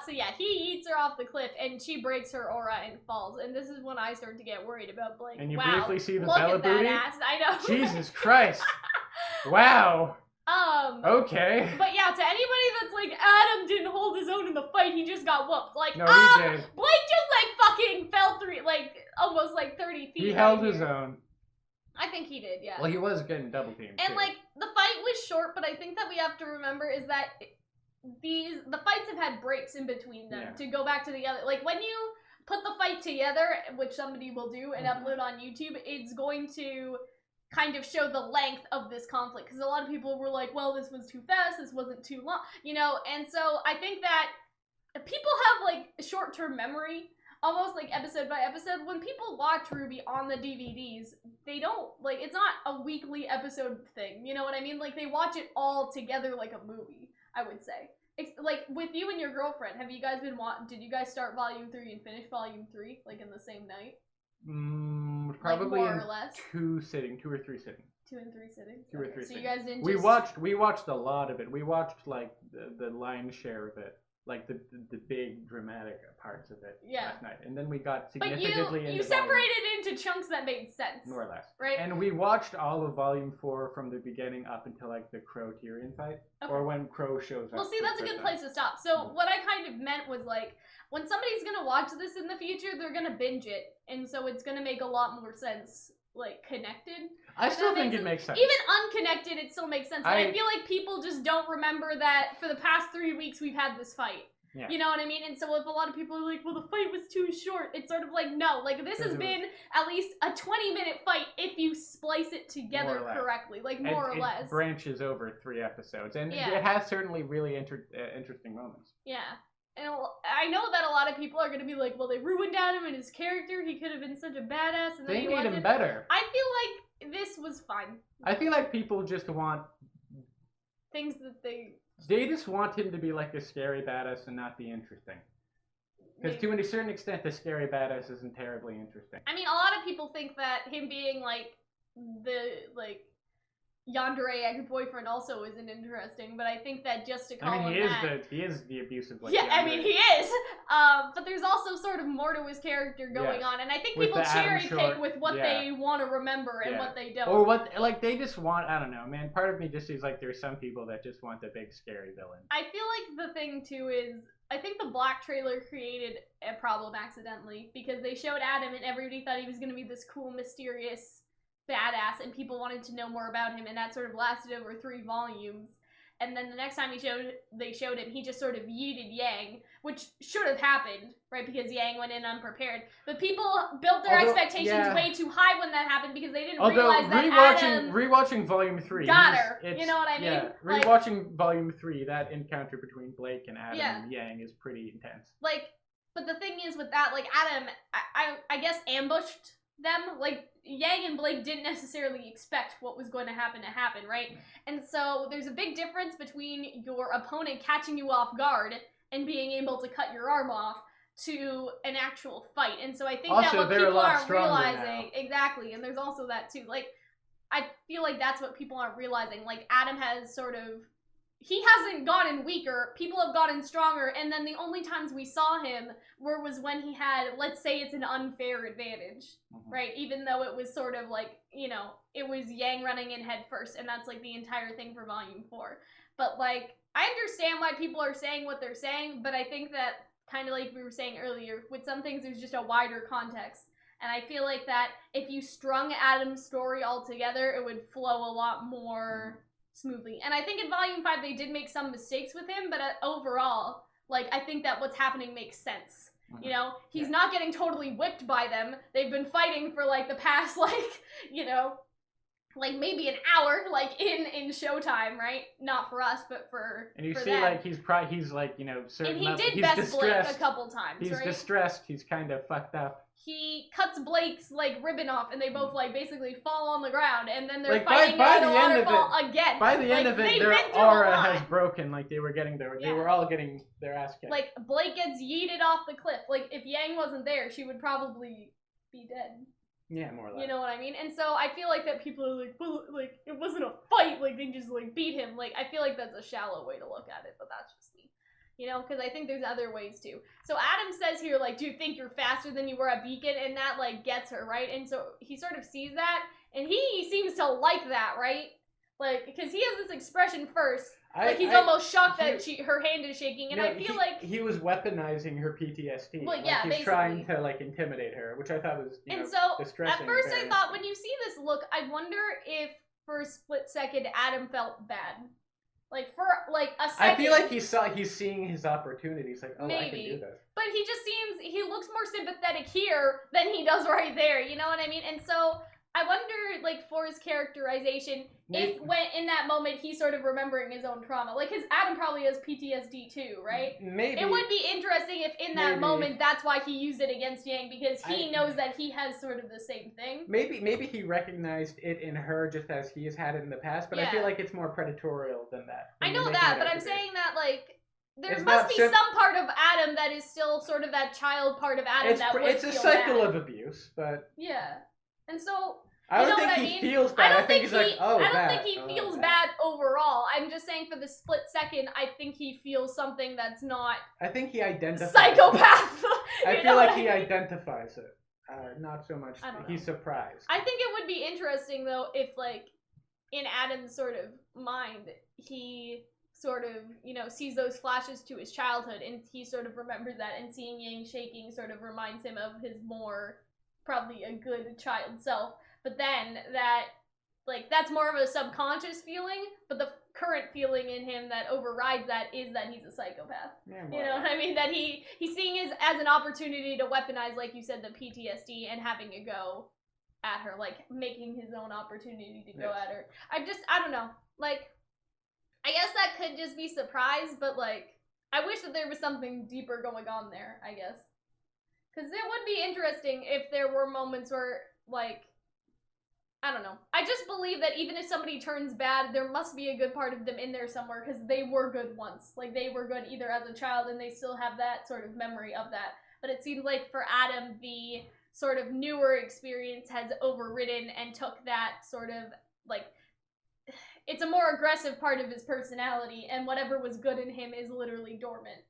So yeah, he eats her off the cliff and she breaks her aura and falls. And this is when I start to get worried about Blake. And you briefly see the belly look at booty? that ass. I know. Jesus Christ. Wow. Okay. But yeah, to anybody that's like, Adam didn't hold his own in the fight, he just got whooped. Like, no, he did. Blake just like fucking fell almost like 30 feet. He held his own. I think he did, yeah. Well, he was getting double teamed. And like, the fight was short, but I think that we have to remember is that the fights have had breaks in between them to go back to the other. Like, when you put the fight together, which somebody will do and upload on YouTube, it's going to kind of show the length of this conflict, because a lot of people were like, well, this was too fast, this wasn't too long, you know. And so I think that people have like short-term memory, almost like episode by episode. When people watch RWBY on the DVDs, they don't, like, it's not a weekly episode thing, you know what I mean? Like, they watch it all together like a movie, I would say. It's like, with you and your girlfriend, have you guys been did you guys start Volume 3 and finish Volume 3, like, in the same night? Probably like more or less. 2 or 3 sittings. 2 and 3 sittings. 2 or 3 So sittings. you guys didn't. We watched a lot of it. We watched like the lion's share of it, like the big dramatic parts of it last night, and then we got significantly. But you separated it into chunks that made sense. More or less. Right. And we watched all of Volume 4 from the beginning up until like the Crow Tyrion fight, or when Crow shows up. Well, see, that's a good place to stop. So what I kind of meant was like, when somebody's gonna watch this in the future, they're gonna binge it, and so it's gonna make a lot more sense, like connected. I still think it makes sense. Even unconnected, it still makes sense. But I feel like people just don't remember that for the past 3 weeks we've had this fight. Yeah. You know what I mean? And so if a lot of people are like, well, the fight was too short, it's sort of like, no, like this has been at least a 20-minute fight if you splice it together correctly, like more or less. It branches over 3 episodes, and it has certainly really interesting moments. Yeah. And I know that a lot of people are going to be like, well, they ruined Adam and his character. He could have been such a badass. And they made him better. I feel like this was fine. I feel like people just want... things that they just want him to be like a scary badass and not be interesting. Because to a certain extent, the scary badass isn't terribly interesting. I mean, a lot of people think that him being like yandere ex-boyfriend also isn't interesting, but I think that just to call him he is the abusive. Like, yeah, I mean he is. But there's also sort of more to his character going on, and I think people cherry pick with what they want to remember and what they don't. Or what, like they just want. I don't know, man. Part of me just seems like there's some people that just want the big scary villain. I feel like the thing too is, I think the Black trailer created a problem accidentally, because they showed Adam and everybody thought he was going to be this cool, mysterious badass, and people wanted to know more about him, and that sort of lasted over 3 volumes. And then the next time they showed him, he just sort of yeeted Yang, which should have happened, right? Because Yang went in unprepared. But people built their expectations way too high when that happened, because they didn't realize that Adam rewatching Volume 3 got her. You know what I mean? Yeah, rewatching Volume 3, that encounter between Blake and Adam and Yang is pretty intense. Like, but the thing is with that, like Adam, I guess ambushed them. Like, Yang and Blake didn't necessarily expect what was going to happen, right? And so there's a big difference between your opponent catching you off guard and being able to cut your arm off to an actual fight. And so I think that what people aren't realizing, exactly, and there's also that too. Like, I feel like that's what people aren't realizing. Like, Adam has sort of, he hasn't gotten weaker, people have gotten stronger, and then the only times we saw him was when he had, let's say it's an unfair advantage, right? Even though it was sort of like, you know, it was Yang running in head first, and that's like the entire thing for Volume 4. But like, I understand why people are saying what they're saying, but I think that, kind of like we were saying earlier, with some things there's just a wider context. And I feel like that if you strung Adam's story all together, it would flow a lot more smoothly. And I think in Volume 5 they did make some mistakes with him, but overall, like, I think that what's happening makes sense. You know, he's not getting totally whipped by them. They've been fighting for like the past, like, you know, like maybe an hour, like in Showtime, right? Not for us, but for and you for see them. Like he's like, you know, certain and he did he's best distressed. Blake a couple times. He's right? distressed. He's kind of fucked up. He cuts Blake's like ribbon off, and they both like basically fall on the ground, and then they're like, fighting by the waterfall again. By the end of it, their aura has broken. Like they were all getting their ass kicked. Like Blake gets yeeted off the cliff. Like if Yang wasn't there, she would probably be dead. Yeah, more or less. You know what I mean? And so I feel like that people are like, well, like it wasn't a fight. Like they just like beat him. Like I feel like that's a shallow way to look at it, but that's just me. You know, because I think there's other ways too. So Adam says here, like, do you think you're faster than you were at Beacon? And that, like, gets her, right? And so he sort of sees that, and he seems to like that, right? Like, because he has this expression first, like he's almost shocked that her hand is shaking, and I feel like... He was weaponizing her PTSD. Well, yeah, he's basically. trying to, like, intimidate her, which I thought was, distressing. At first I thought, when you see this look, I wonder if, for a split second, Adam felt bad. Like, for, like, a second. I feel like he's seeing his opportunities, like, oh, maybe. I can do this. But he just seems, he looks more sympathetic here than he does right there, you know what I mean? And so, I wonder, like, for his characterization, if when in that moment he's sort of remembering his own trauma. Like, his Adam probably has PTSD too, right? Maybe. It would be interesting if in that moment that's why he used it against Yang, because he knows that he has sort of the same thing. Maybe he recognized it in her just as he has had it in the past, but I feel like it's more predatorial than that. I know that, but I'm saying that, like, there must be some part of Adam that is still sort of that child part of Adam that would It's a cycle of abuse, but... Yeah. And so, I don't think he feels bad. I think he's like, oh, I don't think he feels bad overall. I'm just saying for the split second, I think he feels something that's not. I think he identifies. Psychopath. I feel like he identifies it. Not so much. He's surprised. I think it would be interesting though if, like, in Adam's sort of mind, he sort of, you know, sees those flashes to his childhood, and he sort of remembers that, and seeing Yang shaking sort of reminds him of his more probably a good child self. But then that, like, that's more of a subconscious feeling, but the current feeling in him that overrides that is that he's a psychopath. Yeah, you know what I mean? That he's seeing it as an opportunity to weaponize, like you said, the PTSD and having a go at her, like, making his own opportunity to go at her. I don't know. Like, I guess that could just be surprise, but, like, I wish that there was something deeper going on there, I guess. Because it would be interesting if there were moments where, like, I don't know. I just believe that even if somebody turns bad, there must be a good part of them in there somewhere, because they were good once. Like, they were good either as a child, and they still have that sort of memory of that. But it seems like for Adam, the sort of newer experience has overridden and took that sort of, like, it's a more aggressive part of his personality, and whatever was good in him is literally dormant.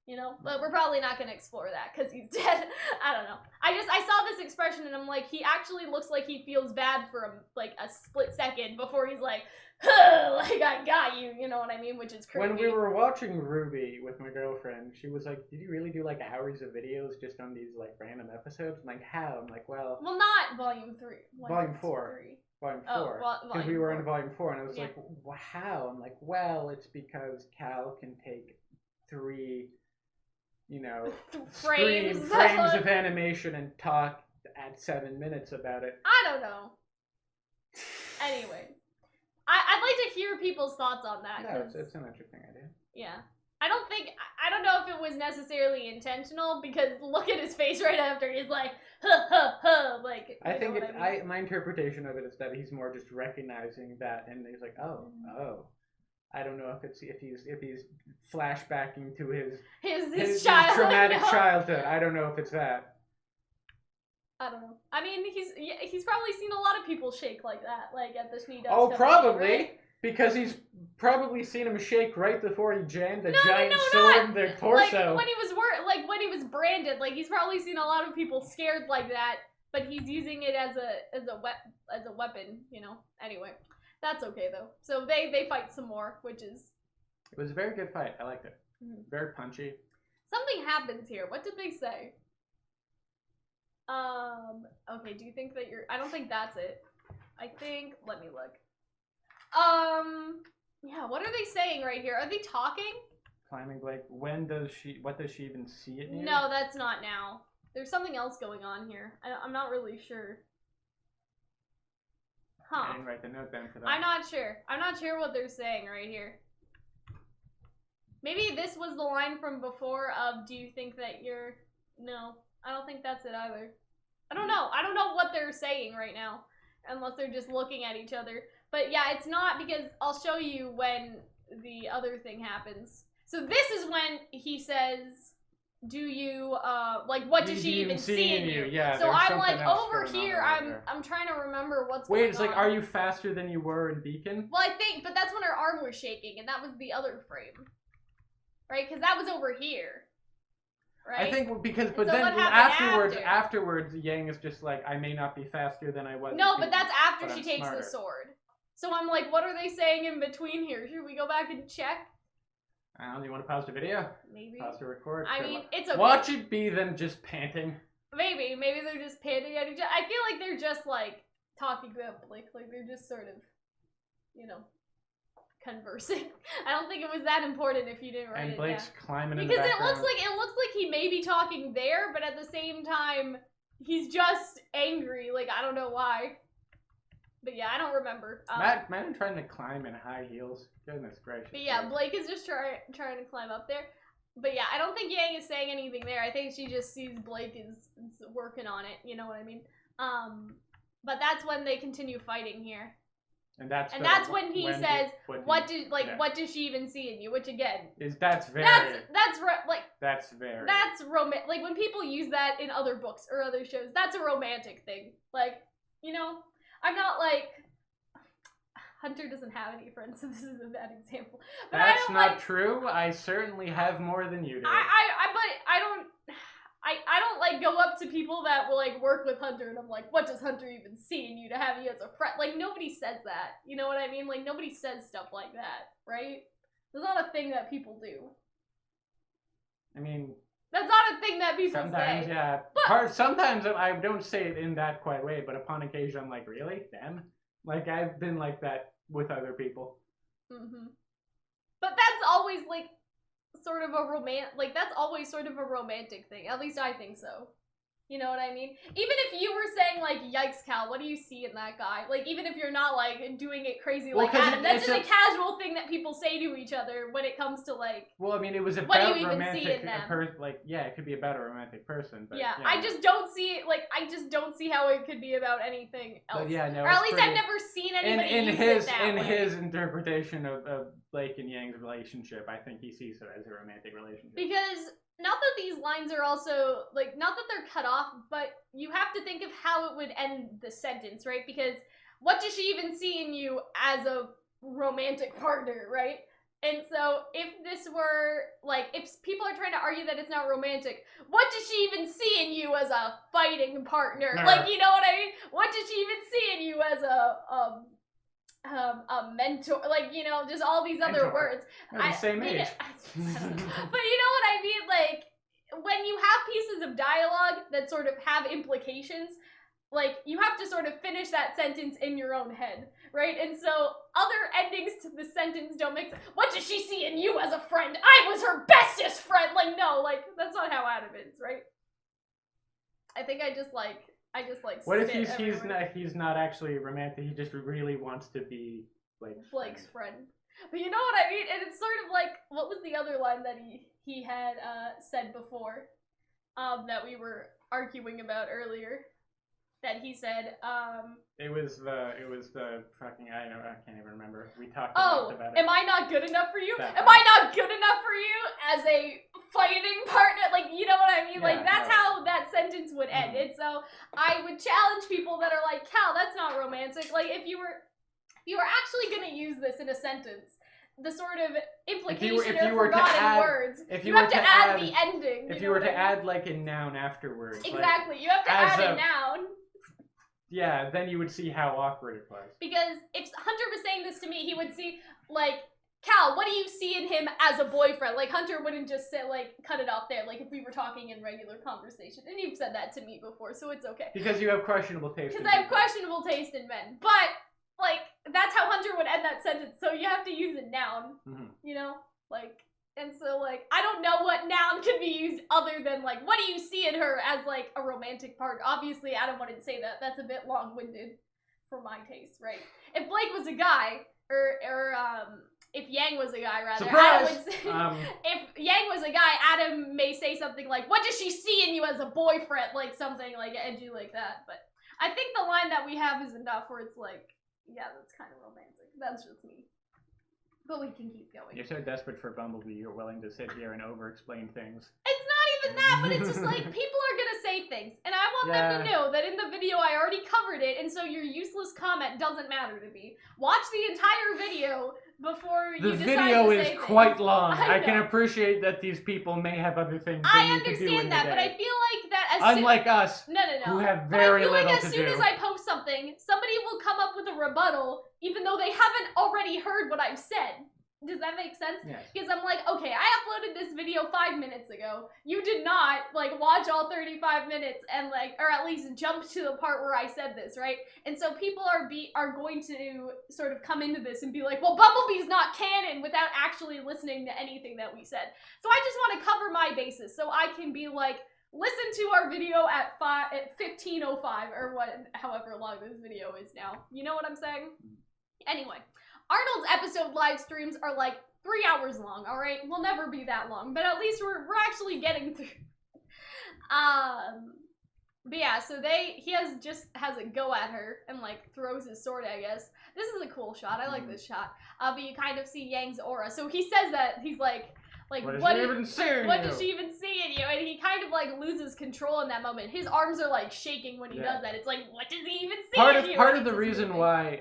You know? But we're probably not going to explore that, because he's dead. I don't know. I saw this expression, and I'm like, he actually looks like he feels bad for, a split second before he's like, like, I got you, you know what I mean? Which is creepy. When we were watching RWBY with my girlfriend, she was like, did you really do, like, hours of videos just on these, like, random episodes? I'm like, how? I'm like, well... Well, not Volume 3. Volume 4. Volume 4. Because we were in Volume 4, and I was like, well, how? I'm like, well, it's because Cal can take 3... you know, frames of animation and talk at 7 minutes about it. I don't know. Anyway, I'd like to hear people's thoughts on that. No, it's an interesting idea. Yeah. I don't know if it was necessarily intentional, because look at his face right after. He's like, like. I think my interpretation of it is that he's more just recognizing that, and he's like, oh. I don't know if he's flashbacking to his traumatic childhood. I don't know if it's that. I don't know. I mean, he's probably seen a lot of people shake like that, like at the Sneed. Oh, probably, right? Because he's probably seen him shake right before he jammed a giant sword in their torso. Like when he was branded, like he's probably seen a lot of people scared like that, but he's using it as a weapon, you know. Anyway. That's okay, though. So they fight some more, which is... It was a very good fight. I liked it. Mm-hmm. Very punchy. Something happens here. What did they say? Okay, do you think that you're... I don't think that's it. I think... Let me look. Yeah, what are they saying right here? Are they talking? Climbing Blake. What does she even see it near? No, that's not now. There's something else going on here. I'm not really sure. Huh. I didn't write the note down for that. I'm not sure. I'm not sure what they're saying right here. Maybe this was the line from before of, do you think that you're... No, I don't think that's it either. I don't know. I don't know what they're saying right now, unless they're just looking at each other. But yeah, it's not, because I'll show you when the other thing happens. So this is when he says... Do you, like, what does she even see in you? Yeah, so I'm like, over here, I'm trying to remember what's going on. Wait, it's like, are you faster than you were in Beacon? Well, I think, but that's when her arm was shaking, and that was the other frame. Right? Because that was over here. Right? I think, because, but so then afterwards, Yang is just like, I may not be faster than I was. No, but that's after she takes the sword. So I'm like, what are they saying in between here? Should we go back and check? I don't know, you want to pause the video? Maybe. Pause the record. I mean, it's okay. Watch it be them just panting. Maybe they're just panting at each other. I feel like they're just, like, talking about Blake. Like, they're just sort of, you know, conversing. I don't think it was that important if you didn't write it down. And Blake's climbing in the background. background. Because it looks like he may be talking there, but at the same time, he's just angry. Like, I don't know why. But yeah, I don't remember. Imagine trying to climb in high heels. Goodness gracious. But yeah, Blake is just trying to climb up there. But yeah, I don't think Yang is saying anything there. I think she just sees Blake is working on it. You know what I mean? But that's when they continue fighting here. And that's when he says, what does she even see in you? Which again that's very romantic. Like when people use that in other books or other shows, that's a romantic thing. Like you know, I'm not like, Hunter doesn't have any friends, so this is a bad example. But that's not true. I certainly have more than you do. I don't like go up to people that will like work with Hunter and I'm like, what does Hunter even see in you to have you as a friend? Like, nobody says that. You know what I mean? Like, nobody says stuff like that, right? That's not a thing that people do. I mean, that's not a thing that people sometimes, say. Yeah. But sometimes I don't say it in that quiet way, but upon occasion I'm like, really? Them? Like, I've been like that with other people. Mm-hmm. But that's always like sort of a that's always sort of a romantic thing. At least I think so. You know what I mean? Even if you were saying like, yikes, Cal, what do you see in that guy? Like, even if you're not like doing it crazy like Adam, that's just a casual thing that people say to each other when it comes to like. Well, I mean, it was about what do you even see in them? Like, yeah, it could be about a romantic person, but yeah, I just don't see how it could be about anything else. But yeah, no, or at least I've never seen anybody in his interpretation of Blake and Yang's relationship. I think he sees it as a romantic relationship. Because not that these lines are also, like, not that they're cut off, but you have to think of how it would end the sentence, right? Because what does she even see in you as a romantic partner, right? And so if this were, like, if people are trying to argue that it's not romantic, what does she even see in you as a fighting partner? No. Like, you know what I mean? What does she even see in you as a mentor, like, you know, just all these other words. We're the same age. But you know what I mean? Like, when you have pieces of dialogue that sort of have implications, like, you have to sort of finish that sentence in your own head, right? And so other endings to the sentence don't make sense. What does she see in you as a friend? I was her bestest friend! Like, no, like, that's not how Adam is, right? I think I just like what if he's not actually romantic, he just really wants to be Blake's friend. But you know what I mean? And it's sort of like, what was the other line that he had said before that we were arguing about earlier? That he said, It was the fucking, I can't even remember. We talked about it. Am I not good enough for you? Am I not good enough for you as a fighting partner? Like, you know what I mean? Yeah, like, that's how that sentence would end. And so I would challenge people that are like, Cal, that's not romantic. Like, if you were actually gonna use this in a sentence, the sort of implication or forgotten words, you have to add the ending. If you were to add like a noun afterwards. Exactly, you have to add a noun. Yeah, then you would see how awkward it was. Because if Hunter was saying this to me, he would see, like, Cal, what do you see in him as a boyfriend? Like, Hunter wouldn't just say, like, cut it off there, like, if we were talking in regular conversation. And you've said that to me before, so it's okay. Because you have questionable taste in men. Because I have questionable taste in men. But, like, that's how Hunter would end that sentence, so you have to use a noun, you know? Like, and so, like, I don't know what noun can be used other than, like, what do you see in her as, like, a romantic partner? Obviously, Adam wouldn't say that. That's a bit long-winded for my taste, right? If Blake was a guy, or if Yang was a guy, rather, Surprise! Adam would say, if Yang was a guy, Adam may say something like, what does she see in you as a boyfriend? Like, something, like, edgy like that. But I think the line that we have is enough where it's like, yeah, that's kind of romantic. That's just me. But we can keep going. You're so desperate for Bumblebee, you're willing to sit here and over-explain things. It's not even that, but it's just like, people are gonna say things, and I want them to know that in the video I already covered it, and so your useless comment doesn't matter to me. Watch the entire video before you decide to say things. The video is quite long. I can appreciate that these people may have other things they need to do in the day. I understand that, but I feel like that unlike us, who have very little to do. I feel like as soon as I post something, somebody will come up with a rebuttal, even though they haven't already heard what I've said. Does that make sense? Yes. Because I'm like, okay, I uploaded this video 5 minutes ago. You did not, like, watch all 35 minutes and, like, or at least jump to the part where I said this, right? And so people are going to sort of come into this and be like, well, Bumblebee's not canon, without actually listening to anything that we said. So I just want to cover my bases so I can be like, listen to our video at 15:05 or however long this video is now. You know what I'm saying? Anyway. Arnold's episode live streams are like 3 hours long, alright? We'll never be that long, but at least we're actually getting through. But yeah, so he has a go at her and like throws his sword, I guess. This is a cool shot, I like this shot. But you kind of see Yang's aura. So he says that, he's like, Like, what what does she even see in you? And he kind of like loses control in that moment. His arms are like shaking when he does that. It's like, what does he even see in you? Part of the reason why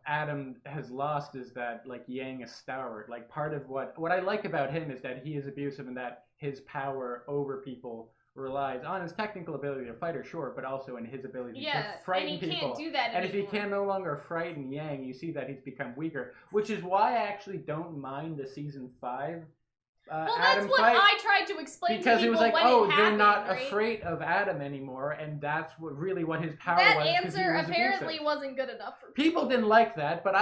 Adam has lost is that like Yang is stalwart. Like part of what I like about him is that he is abusive and that his power over people relies on his technical ability to fight, sure, but also in his ability to frighten people. And he can't do that and anymore. if he can no longer frighten Yang, you see that he's become weaker, which is why I actually don't mind the season 5 well, Adam that's what fight, I tried to explain because to people it was like, when oh, it they're happened, not right? afraid of Adam anymore, and that's what his power that was. That answer was apparently abusive. wasn't good enough for people. Didn't like that, but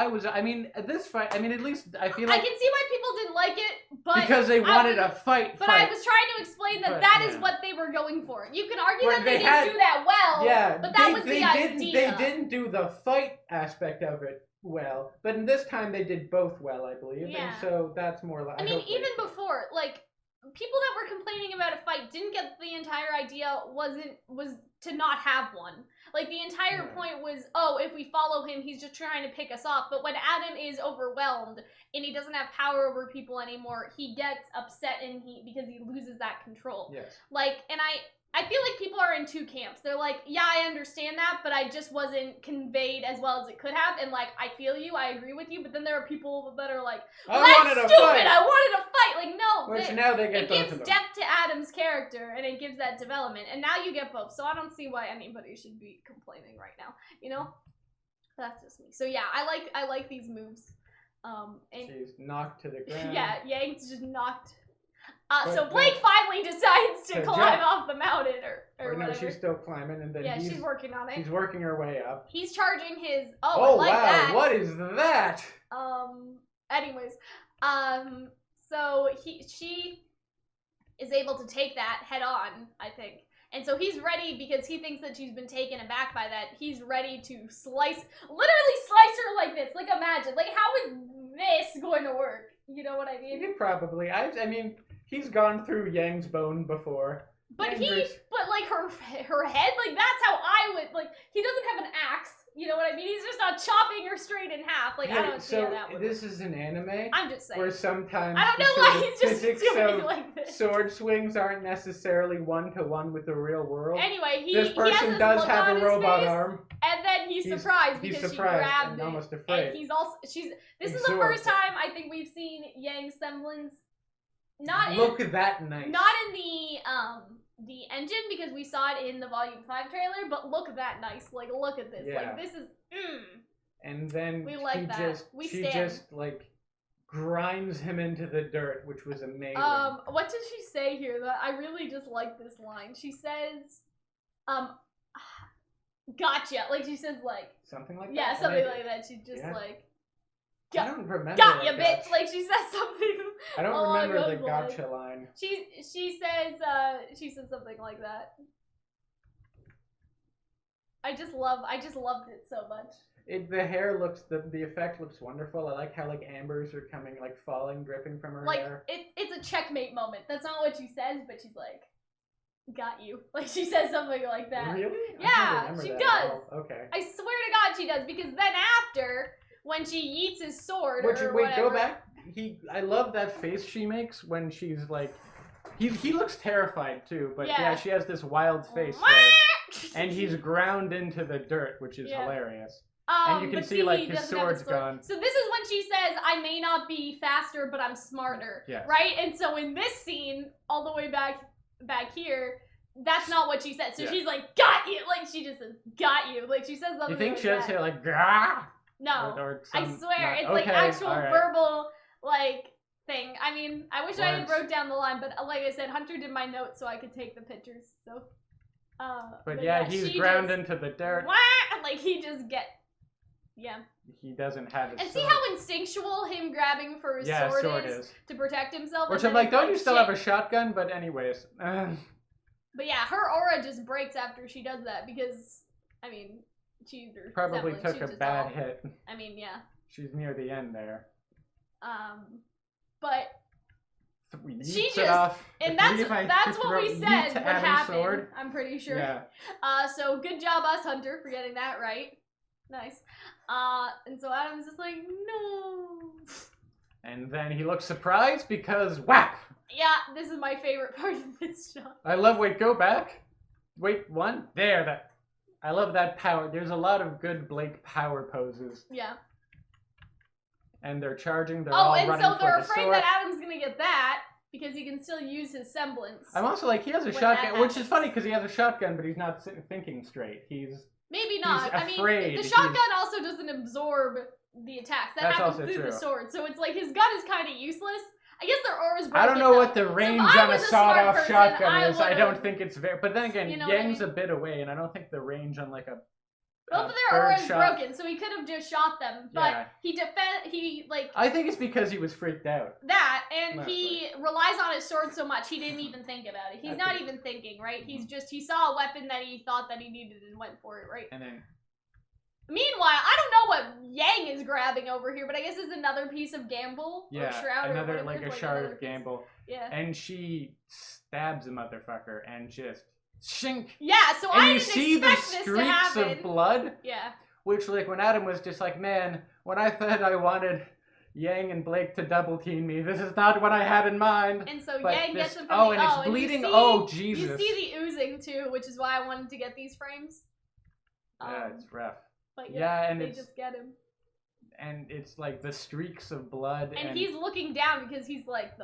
this fight, at least I feel like I can see why people didn't like it, but because they wanted a fight. But I was trying to explain that that is what they were going for. You can argue that they didn't do that well, but that was the idea. They didn't do the fight aspect of it well, but in this time they did both well, I believe, and so that's more like. I mean, even before, like, people that were complaining about a fight didn't get the entire idea was to not have one. Like, the entire point was, oh, if we follow him, he's just trying to pick us off. But when Adam is overwhelmed and he doesn't have power over people anymore, he gets upset because he loses that control. Yes. Like, and I feel like people are in two camps. They're like, yeah, I understand that, but I just wasn't conveyed as well as it could have. And like, I feel you, I agree with you. But then there are people that are like, well, that's stupid. I wanted a fight. Like, no. Now they get it gives depth to Adam's character, and it gives that development. And now you get both. So I don't see why anybody should be complaining right now. You know, that's just me. So yeah, I like these moves. And she's knocked to the ground. Yeah, Yang's just knocked. So Blake finally decides to climb off the mountain, or no, she's still climbing, and then she's working on it. She's working her way up. He's charging his. Oh I like wow! That. What is that? Anyways, so she is able to take that head on, I think, and so he's ready because he thinks that she's been taken aback by that. He's ready to literally slice her like this. Like, imagine, like, how is this going to work? You know what I mean? Probably. I mean. He's gone through Yang's bone before. But like her head, like that's how I would, like, he doesn't have an axe, you know what I mean? He's just not chopping her straight in half. Like, I don't see how that would this work. Is an anime? I'm just saying. Where sometimes I don't know why he's just doing like this. Sword swings aren't necessarily one-to-one with the real world. Anyway, this person does have a robot arm. And then he's surprised because she grabbed it. Almost afraid. And he's also, this is the first time I think we've seen Yang's semblance. Look that nice. Not in the engine, because we saw it in the Volume 5 trailer, but look that nice. Like, look at this. Yeah. Like, this is And then we like that. She just like grinds him into the dirt, which was amazing. What does she say here? That I really just like this line. She says, gotcha. Like, she says, like, something like that. Yeah, something like that. She just like, I don't remember. Got ya, bitch! Like, she says something. I don't remember the gotcha line. She says something like that. I just loved it so much. The hair looks, the effect looks wonderful. I like how like ambers are coming, like falling, dripping from her hair. It's a checkmate moment. That's not what she says, but she's like, got you. Like, she says something like that. Really? Yeah, she does. Okay. I swear to God she does, because then after, when she yeets his sword wait, go back. I love that face she makes when she's like, he looks terrified too, but yeah she has this wild face and he's ground into the dirt, which is hilarious. And you can see like his sword's gone. So this is when she says, I may not be faster, but I'm smarter. Yes. Right? And so in this scene, all the way back here, that's not what she said. So she's like, got you! Like, she just says, got you. Like, she says something. You think like she has to like, gah? No, I swear, it's like actual verbal, like, thing. I mean, I wish I had wrote down the line, but like I said, Hunter did my notes so I could take the pictures, so. But yeah, he's ground into the dirt. Like, he just He doesn't have his And see how instinctual him grabbing for his sword is to protect himself? Which I'm like, don't you still have a shotgun? But anyways. But yeah, her aura just breaks after she does that, because, I mean, probably took a bad hit. I mean, yeah. She's near the end there. But she just, and that's what we said would happen. Sword. I'm pretty sure. Yeah. So good job, us, Hunter, for getting that right. Nice. And so Adam's just like, no. And then he looks surprised because whap! Yeah, this is my favorite part of this shot. I love, wait, go back. Wait, one? There, that. I love that power. There's a lot of good Blake power poses. Yeah. And they're charging, they're all running for the sword. And so they're afraid that Adam's gonna get that, because he can still use his semblance. I'm also like, he has a shotgun, which is funny because he has a shotgun, but he's not thinking straight. Maybe not. He's afraid. The shotgun also doesn't absorb the attacks. That happens through the sword. So it's like his gun is kind of useless. I guess their aura is broken. I don't know what the range on a sawed-off shotgun is. I don't think it's very... But then again, Yang's a bit away, and I don't think the range on like a... Both of their aura is broken, so he could have just shot them. But I think it's because he was freaked out. That, and he relies on his sword so much, he didn't even think about it. He's not even thinking, right? He's just, he saw a weapon that he thought that he needed and went for it, right? And then... Meanwhile, I don't know what Yang is grabbing over here, but I guess it's another piece of gamble. Yeah, or shroud another, or like a shard of gamble. Yeah. And she stabs a motherfucker and just... Shink! Yeah, so I didn't expect this to happen. And you see the streaks of blood? Yeah. Which, like, when Adam was just like, man, when I thought I wanted Yang and Blake to double team me, this is not what I had in mind. And so Yang gets him from the... Oh, and it's bleeding. Oh, Jesus. You see the oozing, too, which is why I wanted to get these frames. Yeah, it's rough. But and they just get him. And it's like the streaks of blood. And he's looking down because he's like,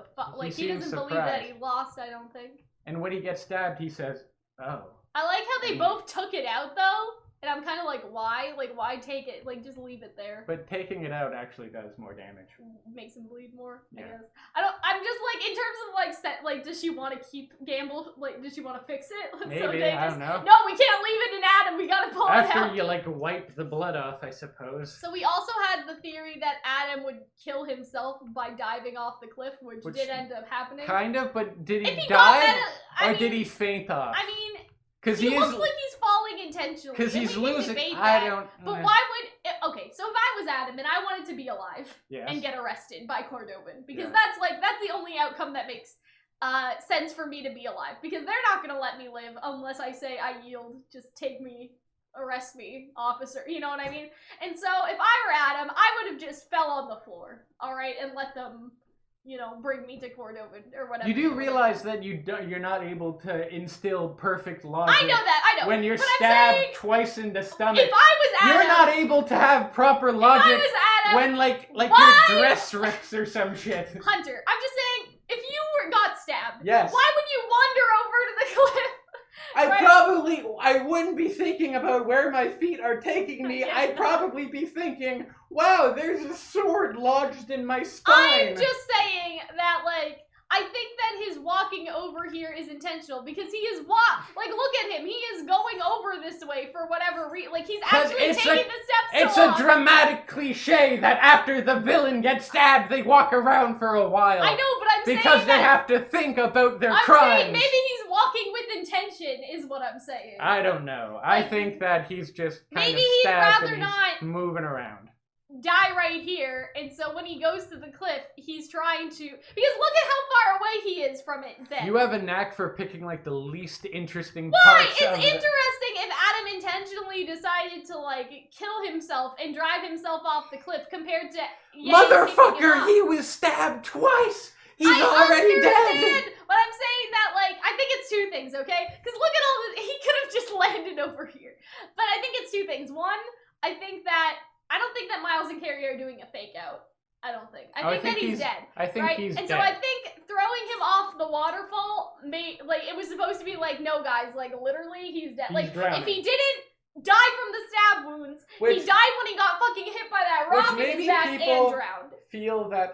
he doesn't believe that he lost, I don't think. And when he gets stabbed, he says, oh. I like how they both took it out, though. And I'm kind of like, why? Like, why take it? Like, just leave it there. But taking it out actually does more damage. Makes him bleed more, I guess. I'm just like, in terms of like, does she want to keep Gamble? Like, does she want to fix it? Maybe, so I don't know. No, we can't leave it in Adam. We gotta pull it out. After you, like, wipe the blood off, I suppose. So we also had the theory that Adam would kill himself by diving off the cliff, which did end up happening. Kind of, but did he dive? Or did he faint off? I mean... Because he looks like he's falling intentionally. Because he's losing. But why would? Okay, so if I was Adam and I wanted to be alive and get arrested by Cordovin, because that's the only outcome that makes sense for me to be alive. Because they're not gonna let me live unless I say I yield. Just take me, arrest me, officer. You know what I mean? And so if I were Adam, I would have just fell on the floor, all right, and let them. Bring me to Cordovin or whatever. You do realize that you're not able to instill perfect logic. I know that, I know. When you're stabbed twice in the stomach. If I was Adam, you're not able to have proper logic. If I was Adam, when your dress rips or some shit. Hunter, I'm just saying, if you got stabbed, yes. Why would you wander over to the cliff? I wouldn't be thinking about where my feet are taking me. I'd probably be thinking, wow, there's a sword lodged in my spine. I'm just saying that, I think that his walking over here is intentional because he is look at him. He is going over this way for whatever reason. He's actually taking the steps. It's a dramatic cliche that after the villain gets stabbed, they walk around for a while. I know, but I'm saying because they have to think about their crimes. I'm saying maybe he's walking with intention, is what I'm saying. I don't know. I think that he's just kind of stabbed and he's moving around. Die right here, and so when he goes to the cliff, he's trying to, because look at how far away he is from it then. You have a knack for picking the least interesting parts of it. It's interesting if Adam intentionally decided to kill himself and drive himself off the cliff compared to Motherfucker, he was stabbed twice! He's already dead! But I'm saying that, I think it's two things, okay? Because look at all this, he could have just landed over here. But I think it's two things. One, I don't think that Miles and Carrie are doing a fake out. I don't think. I think that he's dead. I think he's dead. And so I think throwing him off the waterfall it was supposed to be no guys, literally he's dead. He's drowning. If he didn't die from the stab wounds, he died when he got fucking hit by that rock in his back and drowned. Feel that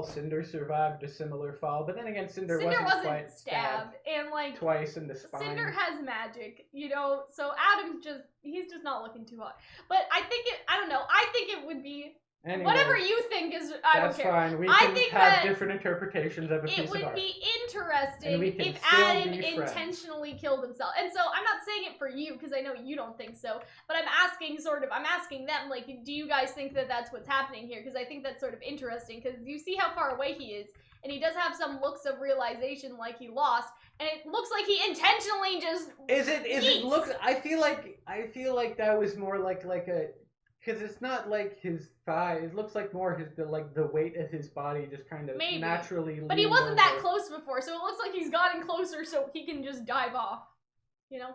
Cinder survived a similar fall, but then again Cinder wasn't quite stabbed and twice in the spine. Cinder has magic, so Adam's he's just not looking too hot. But I think it would be anyway, whatever you think is I don't care. That's fine. We can have different interpretations of a piece of art. It would be interesting if Adam intentionally killed himself. And so I'm not saying it for you because I know you don't think so, but I'm asking them do you guys think that that's what's happening here? Because I think that's sort of interesting because you see how far away he is and he does have some looks of realization he lost and it looks like he intentionally just Is it look I feel like that was more like a Because it's not like his thigh. It looks like more the weight of his body just kind of naturally. But he wasn't that close before, so it looks like he's gotten closer, so he can just dive off. You know.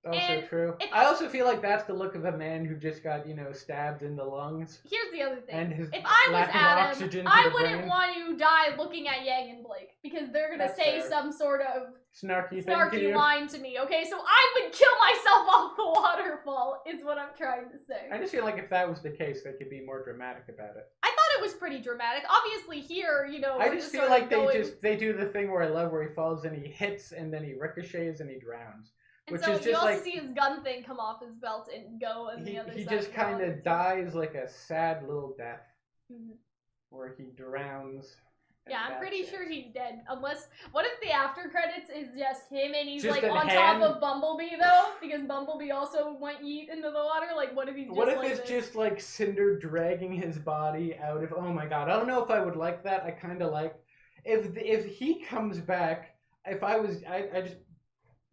Also true. I also feel like that's the look of a man who just got, stabbed in the lungs. Here's the other thing. And his if I was lack of Adam, oxygen to I the wouldn't brain. want to die looking at Yang and Blake because they're gonna That's say fair. some sort of snarky thing to you. line to me. Okay, so I would kill myself off the waterfall. Is what I'm trying to say. I just feel like if that was the case, they could be more dramatic about it. I thought it was pretty dramatic. Obviously, here, I just feel like they do the thing where I love where he falls and he hits and then he ricochets and he drowns. And which so is just you also like, see his gun thing come off his belt and go on the other side. He just kind of dies like a sad little death, Mm-hmm. where he drowns. Yeah, I'm pretty sure he's dead. Unless, what if the after credits is just him and he's just like on top of Bumblebee though? Because Bumblebee also went yeet into the water. Like, what if he's just What if like it's this? just like Cinder dragging his body out of? Oh my god, I don't know if I would like that. I kind of like if he comes back. If I was, I just.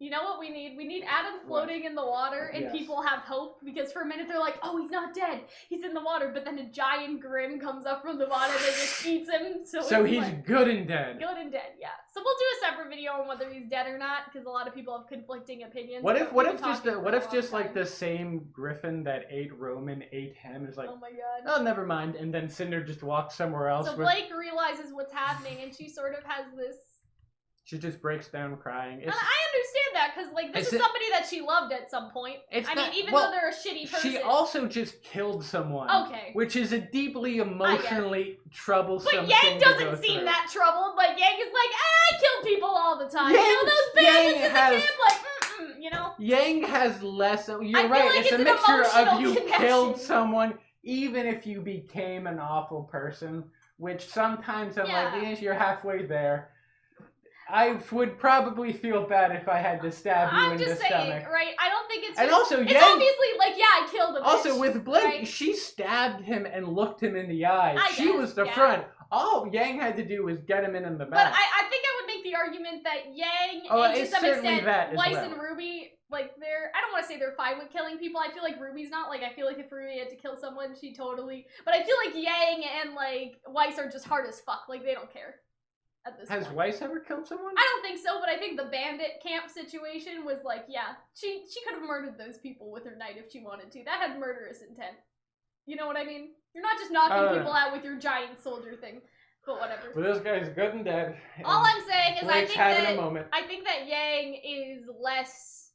You know what we need? We need Adam floating in the water, and people have hope, because for a minute they're like, oh, he's not dead. He's in the water, but then a giant Grim comes up from the bottom and just eats him. So he's like, good and dead. Good and dead, yeah. So we'll do a separate video on whether he's dead or not, because a lot of people have conflicting opinions. What if just like the same griffin that ate Roman ate him is like, oh my god. Oh, never mind. And then Cinder just walks somewhere else. So Blake realizes what's happening, and she sort of has this. She just breaks down crying. And I understand that, because like this is somebody that she loved at some point. Even though they're a shitty person. She also just killed someone. Okay. Which is a deeply emotionally troublesome thing. But Yang doesn't seem that troubled. Like Yang is like, I kill people all the time. Those bandits in the camp, like, Yang has less. You're right. It's a mixture of you killed someone, even if you became an awful person. Which sometimes I'm like, yes, you're halfway there. I would probably feel bad if I had to stab you in the stomach. I'm just saying, right? I don't think it's. And also, it's obviously like, yeah, I killed him. Also, with Blake, she stabbed him and looked him in the eye. She was the front. All Yang had to do was get him in the back. But I think I would make the argument that Yang, and to some extent, Weiss and RWBY, like I don't want to say they're fine with killing people. I feel like RWBY's not. Like, I feel like if RWBY had to kill someone, she totally. But I feel like Yang and like Weiss are just hard as fuck. Like, they don't care. Has Weiss ever killed someone? I don't think so, but I think the bandit camp situation was like, yeah, she could have murdered those people with her knife if she wanted to. That had murderous intent. You know what I mean? You're not just knocking people out with your giant soldier thing. But whatever. Well, this guy's good and dead. And all I'm saying is Blake's I think that Yang is less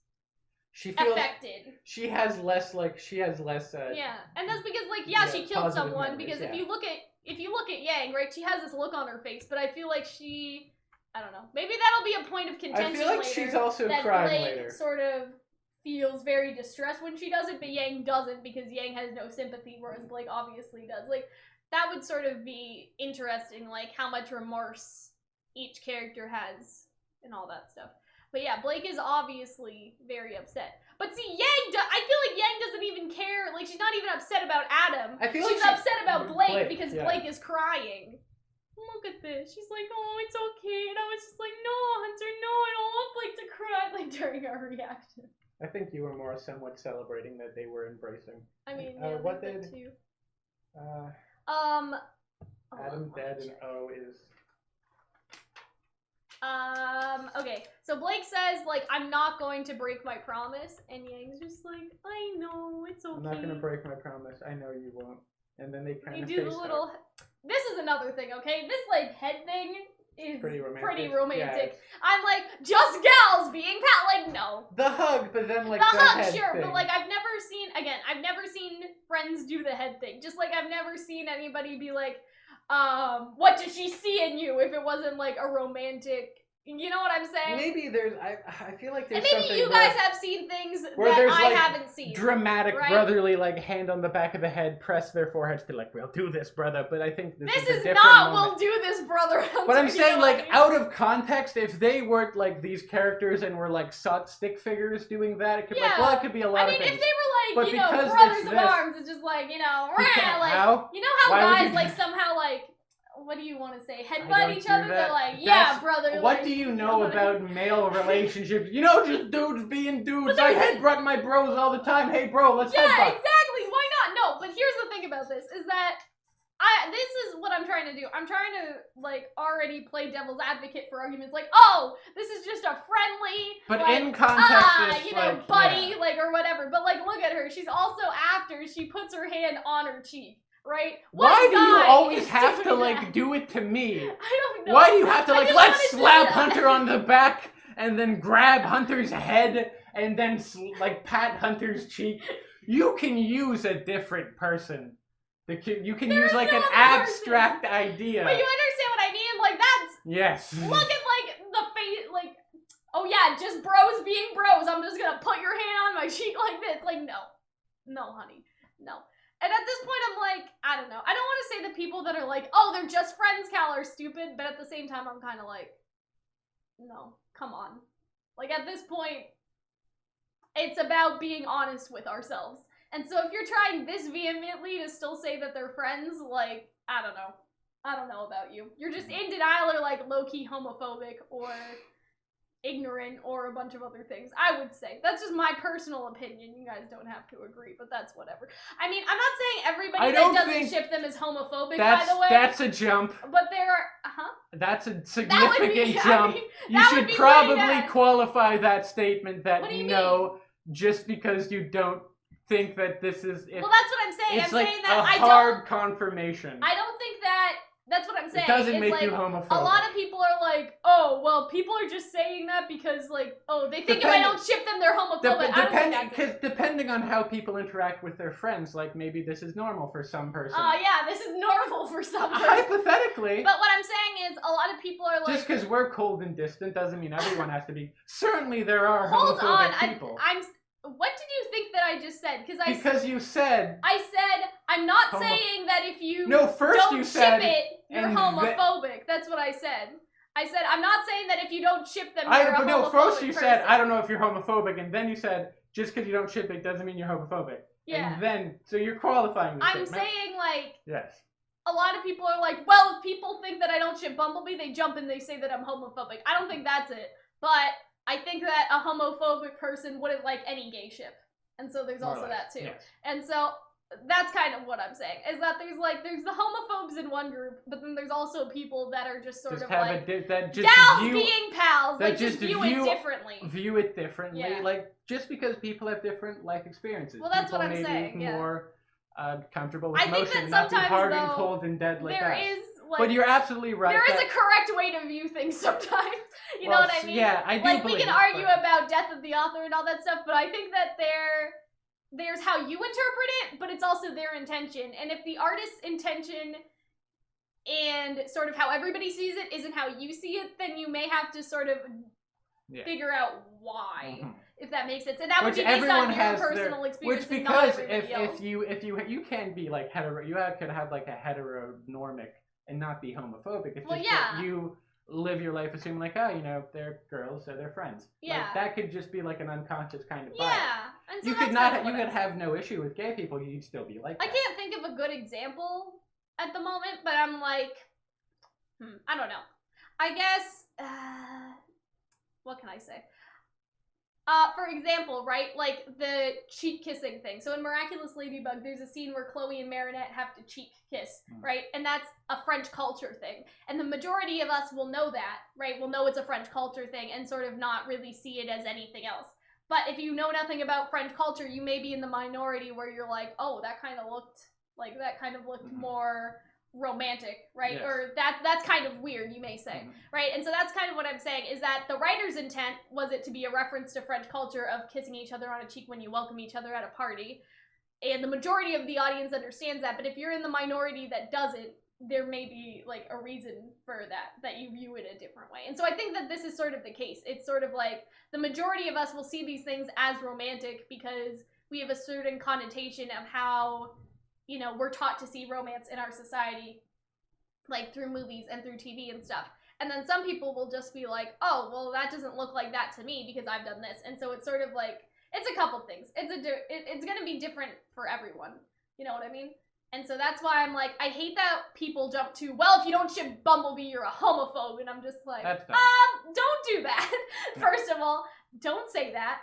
affected. She has less yeah, and that's because she killed someone, because if you look at Yang, right, she has this look on her face, but I feel like I don't know, maybe that'll be a point of contention later. I feel like she's also crying Blake later. Sort of feels very distressed when she does it, but Yang doesn't, because Yang has no sympathy, whereas Blake obviously does. Like, that would sort of be interesting, like how much remorse each character has and all that stuff. But yeah, Blake is obviously very upset. But see, I feel like Yang doesn't even care. Like, she's not even upset about Adam. I feel she's like upset about Blake because yeah. Blake is crying. Look at this. She's like, oh, it's okay. And I was just like, no, Hunter, no, I don't want Blake to cry. Like, during our reaction. I think you were more somewhat celebrating that they were embracing. I mean, yeah, what did too. Adam dead and O is. Okay, so Blake says, like, I'm not going to break my promise, and Yang's just like, I know, it's okay. I'm not gonna break my promise, I know you won't. And then they kind of do the little... This is another thing, okay? This, like, head thing is pretty romantic. Yeah, I'm like, just gals being like, no. The hug, but then, like, the hug, head sure, thing. but, like, I've never seen friends do the head thing. Just like I've never seen anybody be like, what did she see in you, if it wasn't, like, a romantic... You know what I'm saying? Maybe I feel like there's something. And maybe you guys have seen things that I haven't seen. Dramatic, right? Brotherly, like, hand on the back of the head, press their foreheads to, like, we'll do this, brother. But I think this is a different not moment. We'll do this, brother. But I'm saying, like, out of context, if they weren't, like, these characters and were, like, stick figures doing that, it could, it could be a lot of things. I mean, if they were, like, brothers of arms, it's just, like, like, how? You know how guys, like, somehow, like, what do you want to say? Headbutt each other? They're like, yeah, brother. What do you know about male relationships? You know, just dudes being dudes. I headbutt my bros all the time. Hey, bro, let's headbutt. Yeah, exactly. Why not? No, No, but here's the thing about this, is that this is what I'm trying to do. I'm trying to, like, already play devil's advocate for arguments like, oh, this is just a friendly, but like, in context, you know, like, buddy, yeah. like, or whatever. But, like, look at her. She's also, after she puts her hand on her cheek, right? Why do you always have to, doing like, that? do it to me? I don't know. Why do you have to, I like, just let's wanted to slap know. Hunter on the back and then grab Hunter's head and then, like, pat Hunter's cheek? You can use a different person. You can use, like, an abstract idea. But you understand what I mean? Like, that's... Yes. Look at, like, the face, like... Oh, yeah, just bros being bros. I'm just gonna put your hand on my cheek like this. Like, no. No, honey. No. And at this point, I'm like, I don't know. I don't want to say the people that are like, oh, they're just friends, Cal, are stupid. But at the same time, I'm kind of like, no, come on. Like, at this point, it's about being honest with ourselves. And so if you're trying this vehemently to still say that they're friends, like, I don't know. I don't know about you. You're just in denial or, like, low-key homophobic or ignorant or a bunch of other things, I would say. That's just my personal opinion. You guys don't have to agree, but that's whatever. I mean, I'm not saying everybody that doesn't ship them is homophobic, by the way. That's a jump. But there are, That's a significant jump. I mean, you should probably qualify that statement that no, just because you don't think that this is... well, that's what I'm saying. It's I'm like saying that a hard confirmation. I don't think that... That's what I'm saying. It doesn't make like, you homophobic. A lot of people are like, oh, well, people are just saying that because, like, oh, they think if I don't ship them, they're homophobic. I don't think that's it. Depending on how people interact with their friends, like, maybe this is normal for some person. Yeah, this is normal for some person. Hypothetically. But what I'm saying is, a lot of people are like... Just because we're cold and distant doesn't mean everyone has to be... Certainly there are homophobic people. What did you think that I just said? Because you said... I said, I'm not saying that if you first you said, ship it, you're homophobic. That's what I said. I said, I'm not saying that if you don't ship them, you're a homophobic first you person. said, I don't know if you're homophobic, and then you said, just because you don't ship it doesn't mean you're homophobic. Yeah. And then, so you're qualifying the statement. I'm saying, like... Yes. A lot of people are like, well, if people think that I don't ship Bumblebee, they jump and they say that I'm homophobic. I don't think that's it. But I think that a homophobic person wouldn't like any gay ship. And so there's also that too. Yes. And so that's kind of what I'm saying, is that there's the homophobes in one group, but then there's also people that are just sort of like gals being pals, that just view it differently. View it differently, yeah. Like just because people have different life experiences. Well, that's people what I'm saying. Be more comfortable with I think emotion, that not be hard and cold and dead like there us. Is, like, but you're absolutely right. There is a correct way to view things sometimes. You know what I mean? Yeah, I do. Like we can argue about death of the author and all that stuff, but I think that there's how you interpret it, but it's also their intention. And if the artist's intention and sort of how everybody sees it isn't how you see it, then you may have to sort of figure out why, if that makes sense. And that would be based on your personal experience. Which because if you can be like hetero, you could have like a heteronormic and not be homophobic. It's just that you live your life assuming like, oh, you know, they're girls, so they're friends. Yeah. Like, that could just be like an unconscious kind of bias. Yeah. And so you could have no issue with gay people, you'd still be like that. I can't think of a good example at the moment, but I'm like, I don't know. I guess, what can I say? For example, right, like the cheek kissing thing. So in Miraculous Ladybug, there's a scene where Chloe and Marinette have to cheek kiss, right? And that's a French culture thing. And the majority of us will know that, right? We'll know it's a French culture thing and sort of not really see it as anything else. But if you know nothing about French culture, you may be in the minority where you're like, oh, that kind of looked more romantic, right? Yes. Or that's kind of weird, you may say, right? And so that's kind of what I'm saying, is that the writer's intent was it to be a reference to French culture of kissing each other on a cheek when you welcome each other at a party. And the majority of the audience understands that, but if you're in the minority that doesn't, there may be like a reason for that you view it a different way. And so I think that this is sort of the case. It's sort of like the majority of us will see these things as romantic because we have a certain connotation of how, you know, we're taught to see romance in our society, like through movies and through TV and stuff. And then some people will just be like, oh, well, that doesn't look like that to me because I've done this. And so it's sort of like, it's a couple things. It's going to be different for everyone. You know what I mean? And so that's why I'm like, I hate that people jump to, well, if you don't ship Bumblebee, you're a homophobe. And I'm just like, don't do that. First of all, don't say that.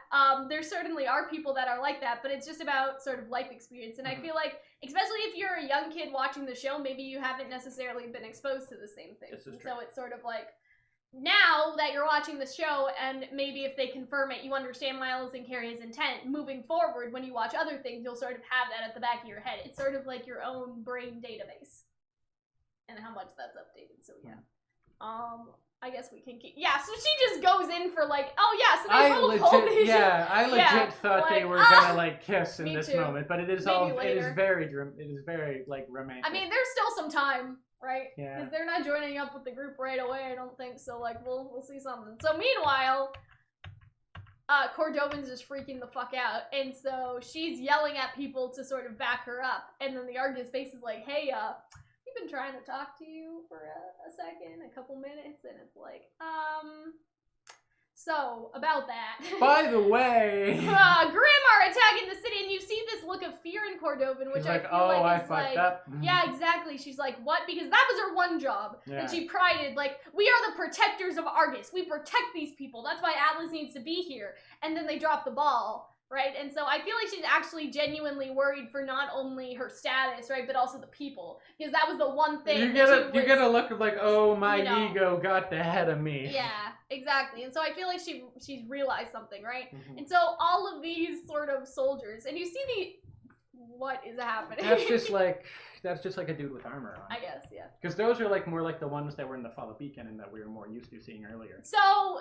There certainly are people that are like that, but it's just about sort of life experience. And I feel like, especially if you're a young kid watching the show, maybe you haven't necessarily been exposed to the same thing. So it's sort of like, now that you're watching the show, and maybe if they confirm it, you understand Miles and Carrie's intent, moving forward, when you watch other things, you'll sort of have that at the back of your head. It's sort of like your own brain database. And how much that's updated, so yeah. I guess we can keep... Yeah, so she just goes in for like, oh yeah, so they I legit thought they were gonna like kiss in this too. moment, but it is very like romantic. I mean, there's still some time, right? Yeah. Because they're not joining up with the group right away, I don't think, so like, we'll see something. So meanwhile, Cordovan's just freaking the fuck out, and so she's yelling at people to sort of back her up, and then the Argus base is like, hey, we've been trying to talk to you for a second, a couple minutes, and it's like, so, about that. By the way... Grimm are attacking the city, and you see this look of fear in Cordovan, which I feel like is fucked up. Yeah, exactly. She's like, what? Because that was her one job. Yeah. And she prided, like, we are the protectors of Argus. We protect these people. That's why Atlas needs to be here. And then they drop the ball. Right, and so I feel like she's actually genuinely worried for not only her status, right, but also the people, because that was the one thing. You get a look of like, oh, my ego got the head of me. Yeah, exactly, and so I feel like she's realized something, right? And so all of these sort of soldiers, and you see what is happening? That's just like a dude with armor on. I guess, yeah. Because those are like more like the ones that were in the Fall of Beacon and that we were more used to seeing earlier. So.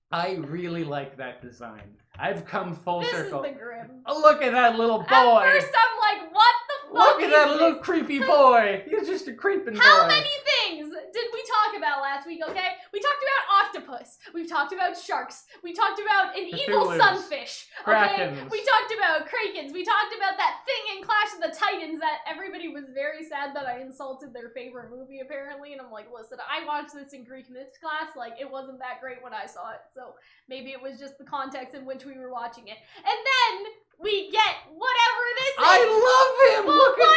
I really like that design. I've come full circle. This is the Grimm. Oh, look at that little boy. At first I'm like, what the fuck Look at that little creepy boy. He's just a creeping boy. How many things did we talk about last week, okay? We talked about octopus. We've talked about sharks. We talked about an evil sunfish. Okay? We talked about krakens. We talked about that thing in Clash of the Titans that everybody was very sad that I insulted their favorite movie, apparently. And I'm like, listen, I watched this in Greek myths class. Like, it wasn't that great when I saw it. So maybe it was just the context in which we were watching it. And then we get whatever this is. I love him! Well, look at that!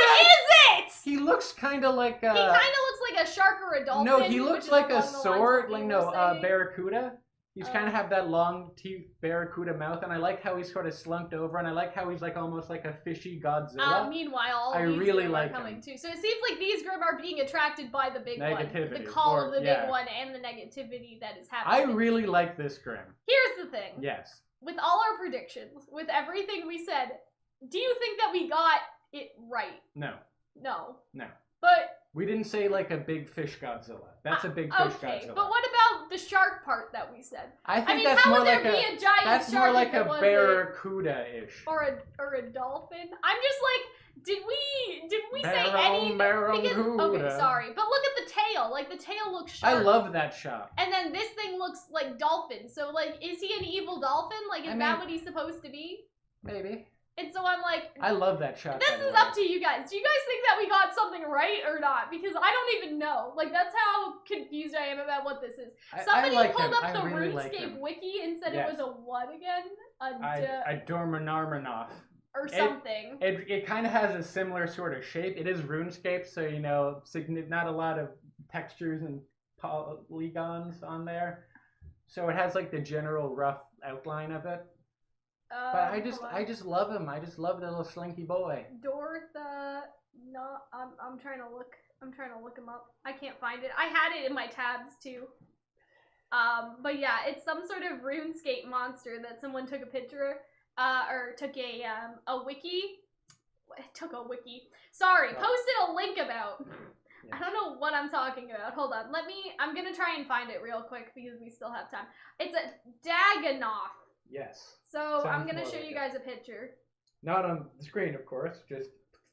What is it? He looks kind of like a... He kind of looks like a shark or a dolphin. No, he looks like a sword, like, barracuda. He's kind of have that long teeth barracuda mouth, and I like how he's sort of slumped over, and I like how he's like almost like a fishy Godzilla. Meanwhile, all I these really Grimm like are coming him. too. So it seems like these Grimm are being attracted by the big negativity, one. The call of the big one and the negativity that is happening. I really like this Grimm. Here's the thing. Yes. With all our predictions, with everything we said, do you think that we got it right? No. No. No. But... We didn't say like a big fish Godzilla. That's a big fish Godzilla. But what about the shark part that we said? I think that's more like a giant that's shark more like a barracuda-ish. Or a dolphin? I'm just like, did we say any? Barracuda. Okay, sorry, but look at the tail. Like the tail looks sharp. I love that shot. And then this thing looks like dolphin. So like, is he an evil dolphin? Like, is that what he's supposed to be? Maybe. And so I'm like, I love that shot. This is up to you guys. Do you guys think that we got something right or not? Because I don't even know. Like, that's how confused I am about what this is. Somebody pulled up the RuneScape wiki and said it was a what again? A Dormanarmanoff. Or something. It kind of has a similar sort of shape. It is RuneScape, so, you know, not a lot of textures and polygons on there. So it has, like, the general rough outline of it. But I just love him. I just love the little slinky boy. Dortha, no, I'm trying to look him up. I can't find it. I had it in my tabs too. But yeah, it's some sort of RuneScape monster that someone took a picture, or took a wiki. Took a wiki. Sorry, posted a link about. Yeah. I don't know what I'm talking about. Hold on, I'm gonna try and find it real quick because we still have time. It's a Dagannoth. Yes. So I'm going to show you guys a picture. Not on the screen, of course, just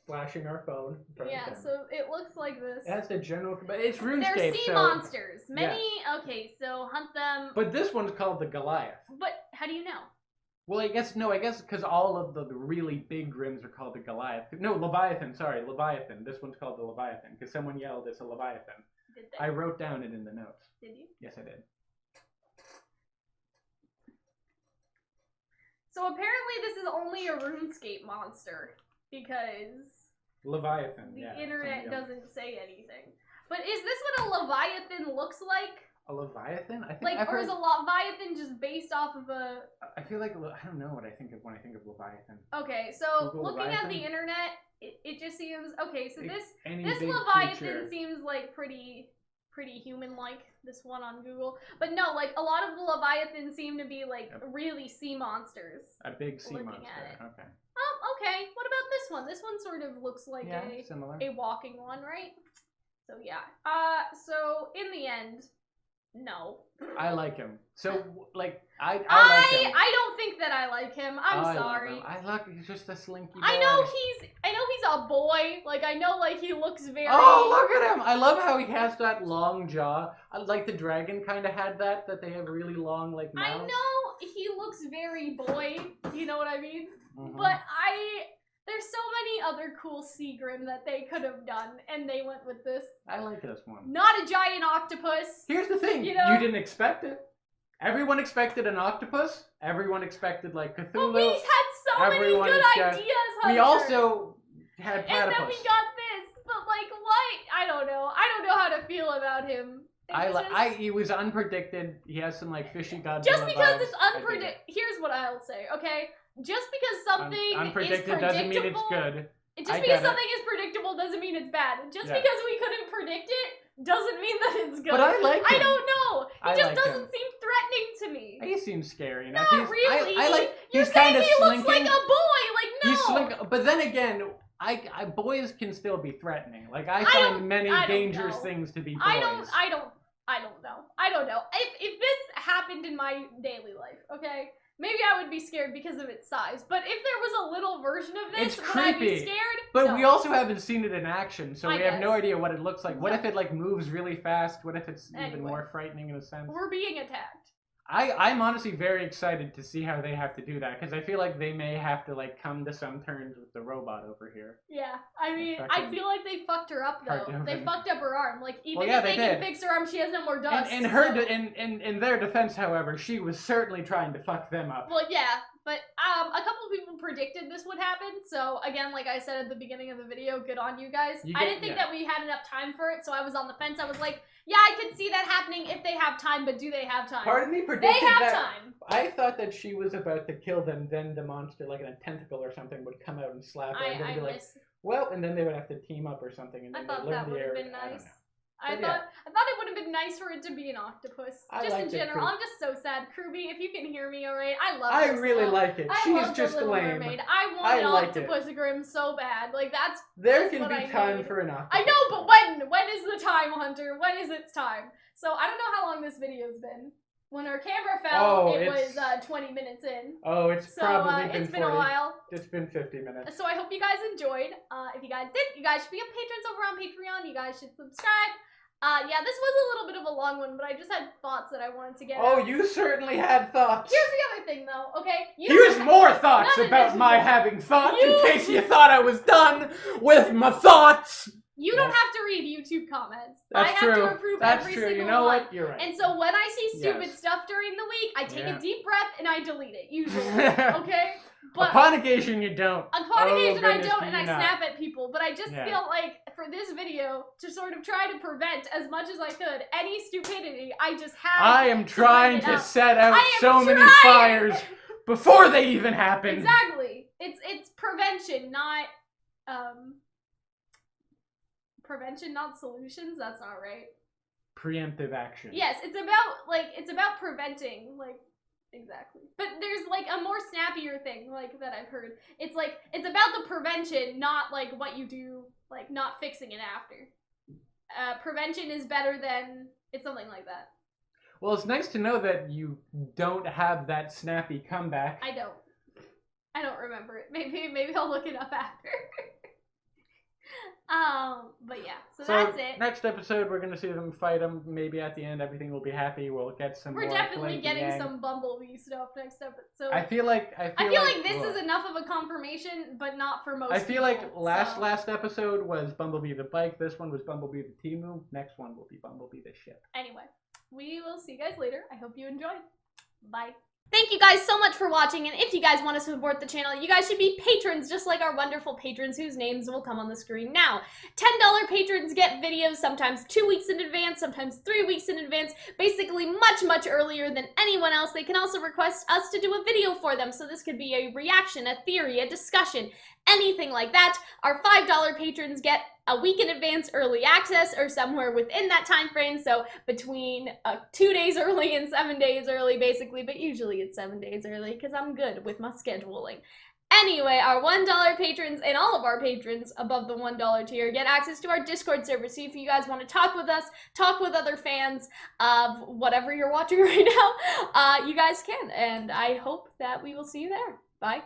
flashing our phone. Yeah, so it looks like this. It has the general, but it's RuneScape. They're sea monsters. Okay, so hunt them. But this one's called the Goliath. But how do you know? Well, I guess because all of the really big Grimms are called the Goliath. No, Leviathan, sorry, Leviathan. This one's called the Leviathan, because someone yelled it's a Leviathan. Did they? I wrote down it in the notes. Did you? Yes, I did. So apparently this is only a RuneScape monster, because Leviathan, The internet doesn't say anything. But is this what a Leviathan looks like? A Leviathan? I think like, or is a Leviathan just based off of a... I feel like, I don't know what I think of when I think of Leviathan. Okay, so Google looking Leviathan? at the internet, it just seems... Okay, so this big Leviathan creature. seems like pretty human-like, this one on Google. But no, like, a lot of the Leviathans seem to be, like, really sea monsters. A big sea monster, at it. okay. Oh, okay. What about this one? This one sort of looks like similar. a walking one, right? So, yeah. So, in the end... No. I like him. So, like, I like him. I don't think that I like him. I'm sorry. He's just a slinky boy. I know he's a boy. Like, I know, like, he looks very... Oh, look at him! I love how he has that long jaw. Like the dragon kind of had that they have really long, like, mouths. I know he looks very boy. You know what I mean? Mm-hmm. But there's so many other cool Seagrim that they could have done, and they went with this. I like this one. Not a giant octopus. Here's the thing. You know? You didn't expect it. Everyone expected an octopus. Everyone expected, like, Cthulhu. But we had so many good ideas, Hunter. We also had platypus. And then we got this. But, like, what? I don't know. I don't know how to feel about him. He was unpredicted. He has some, like, fishy Godzilla Just because vibes. it's unpredictable. Here's what I'll say, okay? Just because something unpredicted doesn't mean it's good. Just because something is predictable doesn't mean it's bad. Just because we couldn't predict it doesn't mean that it's good. But I like him. I don't know. He just doesn't seem threatening to me. He seems scary enough. Not really. I like. You're he's kind saying of he slinking. looks like a boy. Like, no. He's slinking. But then again, boys can still be threatening. Like, I find many dangerous things to be boys. I don't know. I don't know. If this happened in my daily life, okay, maybe I would be scared because of its size. But if there was a little version of this, would I be scared? But we also haven't seen it in action, so we have no guess. idea what it looks like. What if it, like, moves really fast? What if it's even more frightening in a sense? We're being attacked. I'm honestly very excited to see how they have to do that, because I feel like they may have to, like, come to some terms with the robot over here. Yeah, I mean, I feel like they fucked her up, though. They fucked up her arm. Like, even if they can fix her arm, she has no more dust. In their defense, however, she was certainly trying to fuck them up. Well, yeah, but a couple of people predicted this would happen, so again, like I said at the beginning of the video, good on you guys. I didn't think that we had enough time for it, so I was on the fence. I was like, yeah, I could see that happening if they have time, but do they have time? Part of me predicted they have time. I thought that she was about to kill them, then the monster, like a tentacle or something, would come out and slap her, and they'd be like, well, and then they would have to team up or something, and then I thought that would have been nice. I thought it would have been nice for it to be an octopus. Just in general. I'm just so sad. Ruby, if you can hear me, alright? I love I really like it. She's just lame. Mermaid. I want an octopus grim so bad. Like, that's there can be time for an octopus. I know, but when? When is the time, Hunter? When is its time? So, I don't know how long this video's been. When our camera fell, it was 20 minutes in. Oh, it's probably been it's been a while. It's been 50 minutes. So I hope you guys enjoyed. If you guys did, you guys should be patrons over on Patreon. You guys should subscribe. Yeah, this was a little bit of a long one, but I just had thoughts that I wanted to get out. You certainly had thoughts. Here's the other thing, though, okay? Here's more thoughts about my having thoughts, in case you thought I was done with my thoughts. You don't have to read YouTube comments. That's true. I have to approve every single one. You know what? You're right. And so when I see stupid stuff during the week, I take a deep breath and I delete it, usually, okay? But upon occasion, you don't. Upon occasion, I don't, and I snap at people. But I just feel like, for this video, to sort of try to prevent, as much as I could, any stupidity, I just have I am trying to set out so many fires before they even happen. Exactly. It's prevention, not, prevention, not solutions? That's not right. Preemptive action. Yes, it's about preventing, like, exactly. But there's, like, a more snappier thing, like, that I've heard. It's, like, it's about the prevention, not, like, what you do, like, not fixing it after. Prevention is better than, it's something like that. Well, it's nice to know that you don't have that snappy comeback. I don't remember it. Maybe I'll look it up after. But yeah, so that's it. Next episode, we're gonna see them fight them. Maybe at the end, everything will be happy. We'll get some. We're definitely getting some Bumblebee stuff next episode. I feel like this is enough of a confirmation, but not for most. I feel like last episode was Bumblebee the bike. This one was Bumblebee the Temu. Next one will be Bumblebee the ship. Anyway, we will see you guys later. I hope you enjoyed. Bye. Thank you guys so much for watching, and if you guys want to support the channel, you guys should be patrons just like our wonderful patrons whose names will come on the screen now. $10 patrons get videos sometimes 2 weeks in advance, sometimes 3 weeks in advance, basically much earlier than anyone else. They can also request us to do a video for them, so this could be a reaction, a theory, a discussion, anything like that. Our $5 patrons get a week in advance early access, or somewhere within that time frame, so between 2 days early and 7 days early basically, but usually it's 7 days early because I'm good with my scheduling. Anyway, our $1 patrons and all of our patrons above the $1 tier get access to our Discord server, so if you guys want to talk with us, talk with other fans of whatever you're watching right now, you guys can, and I hope that we will see you there. Bye.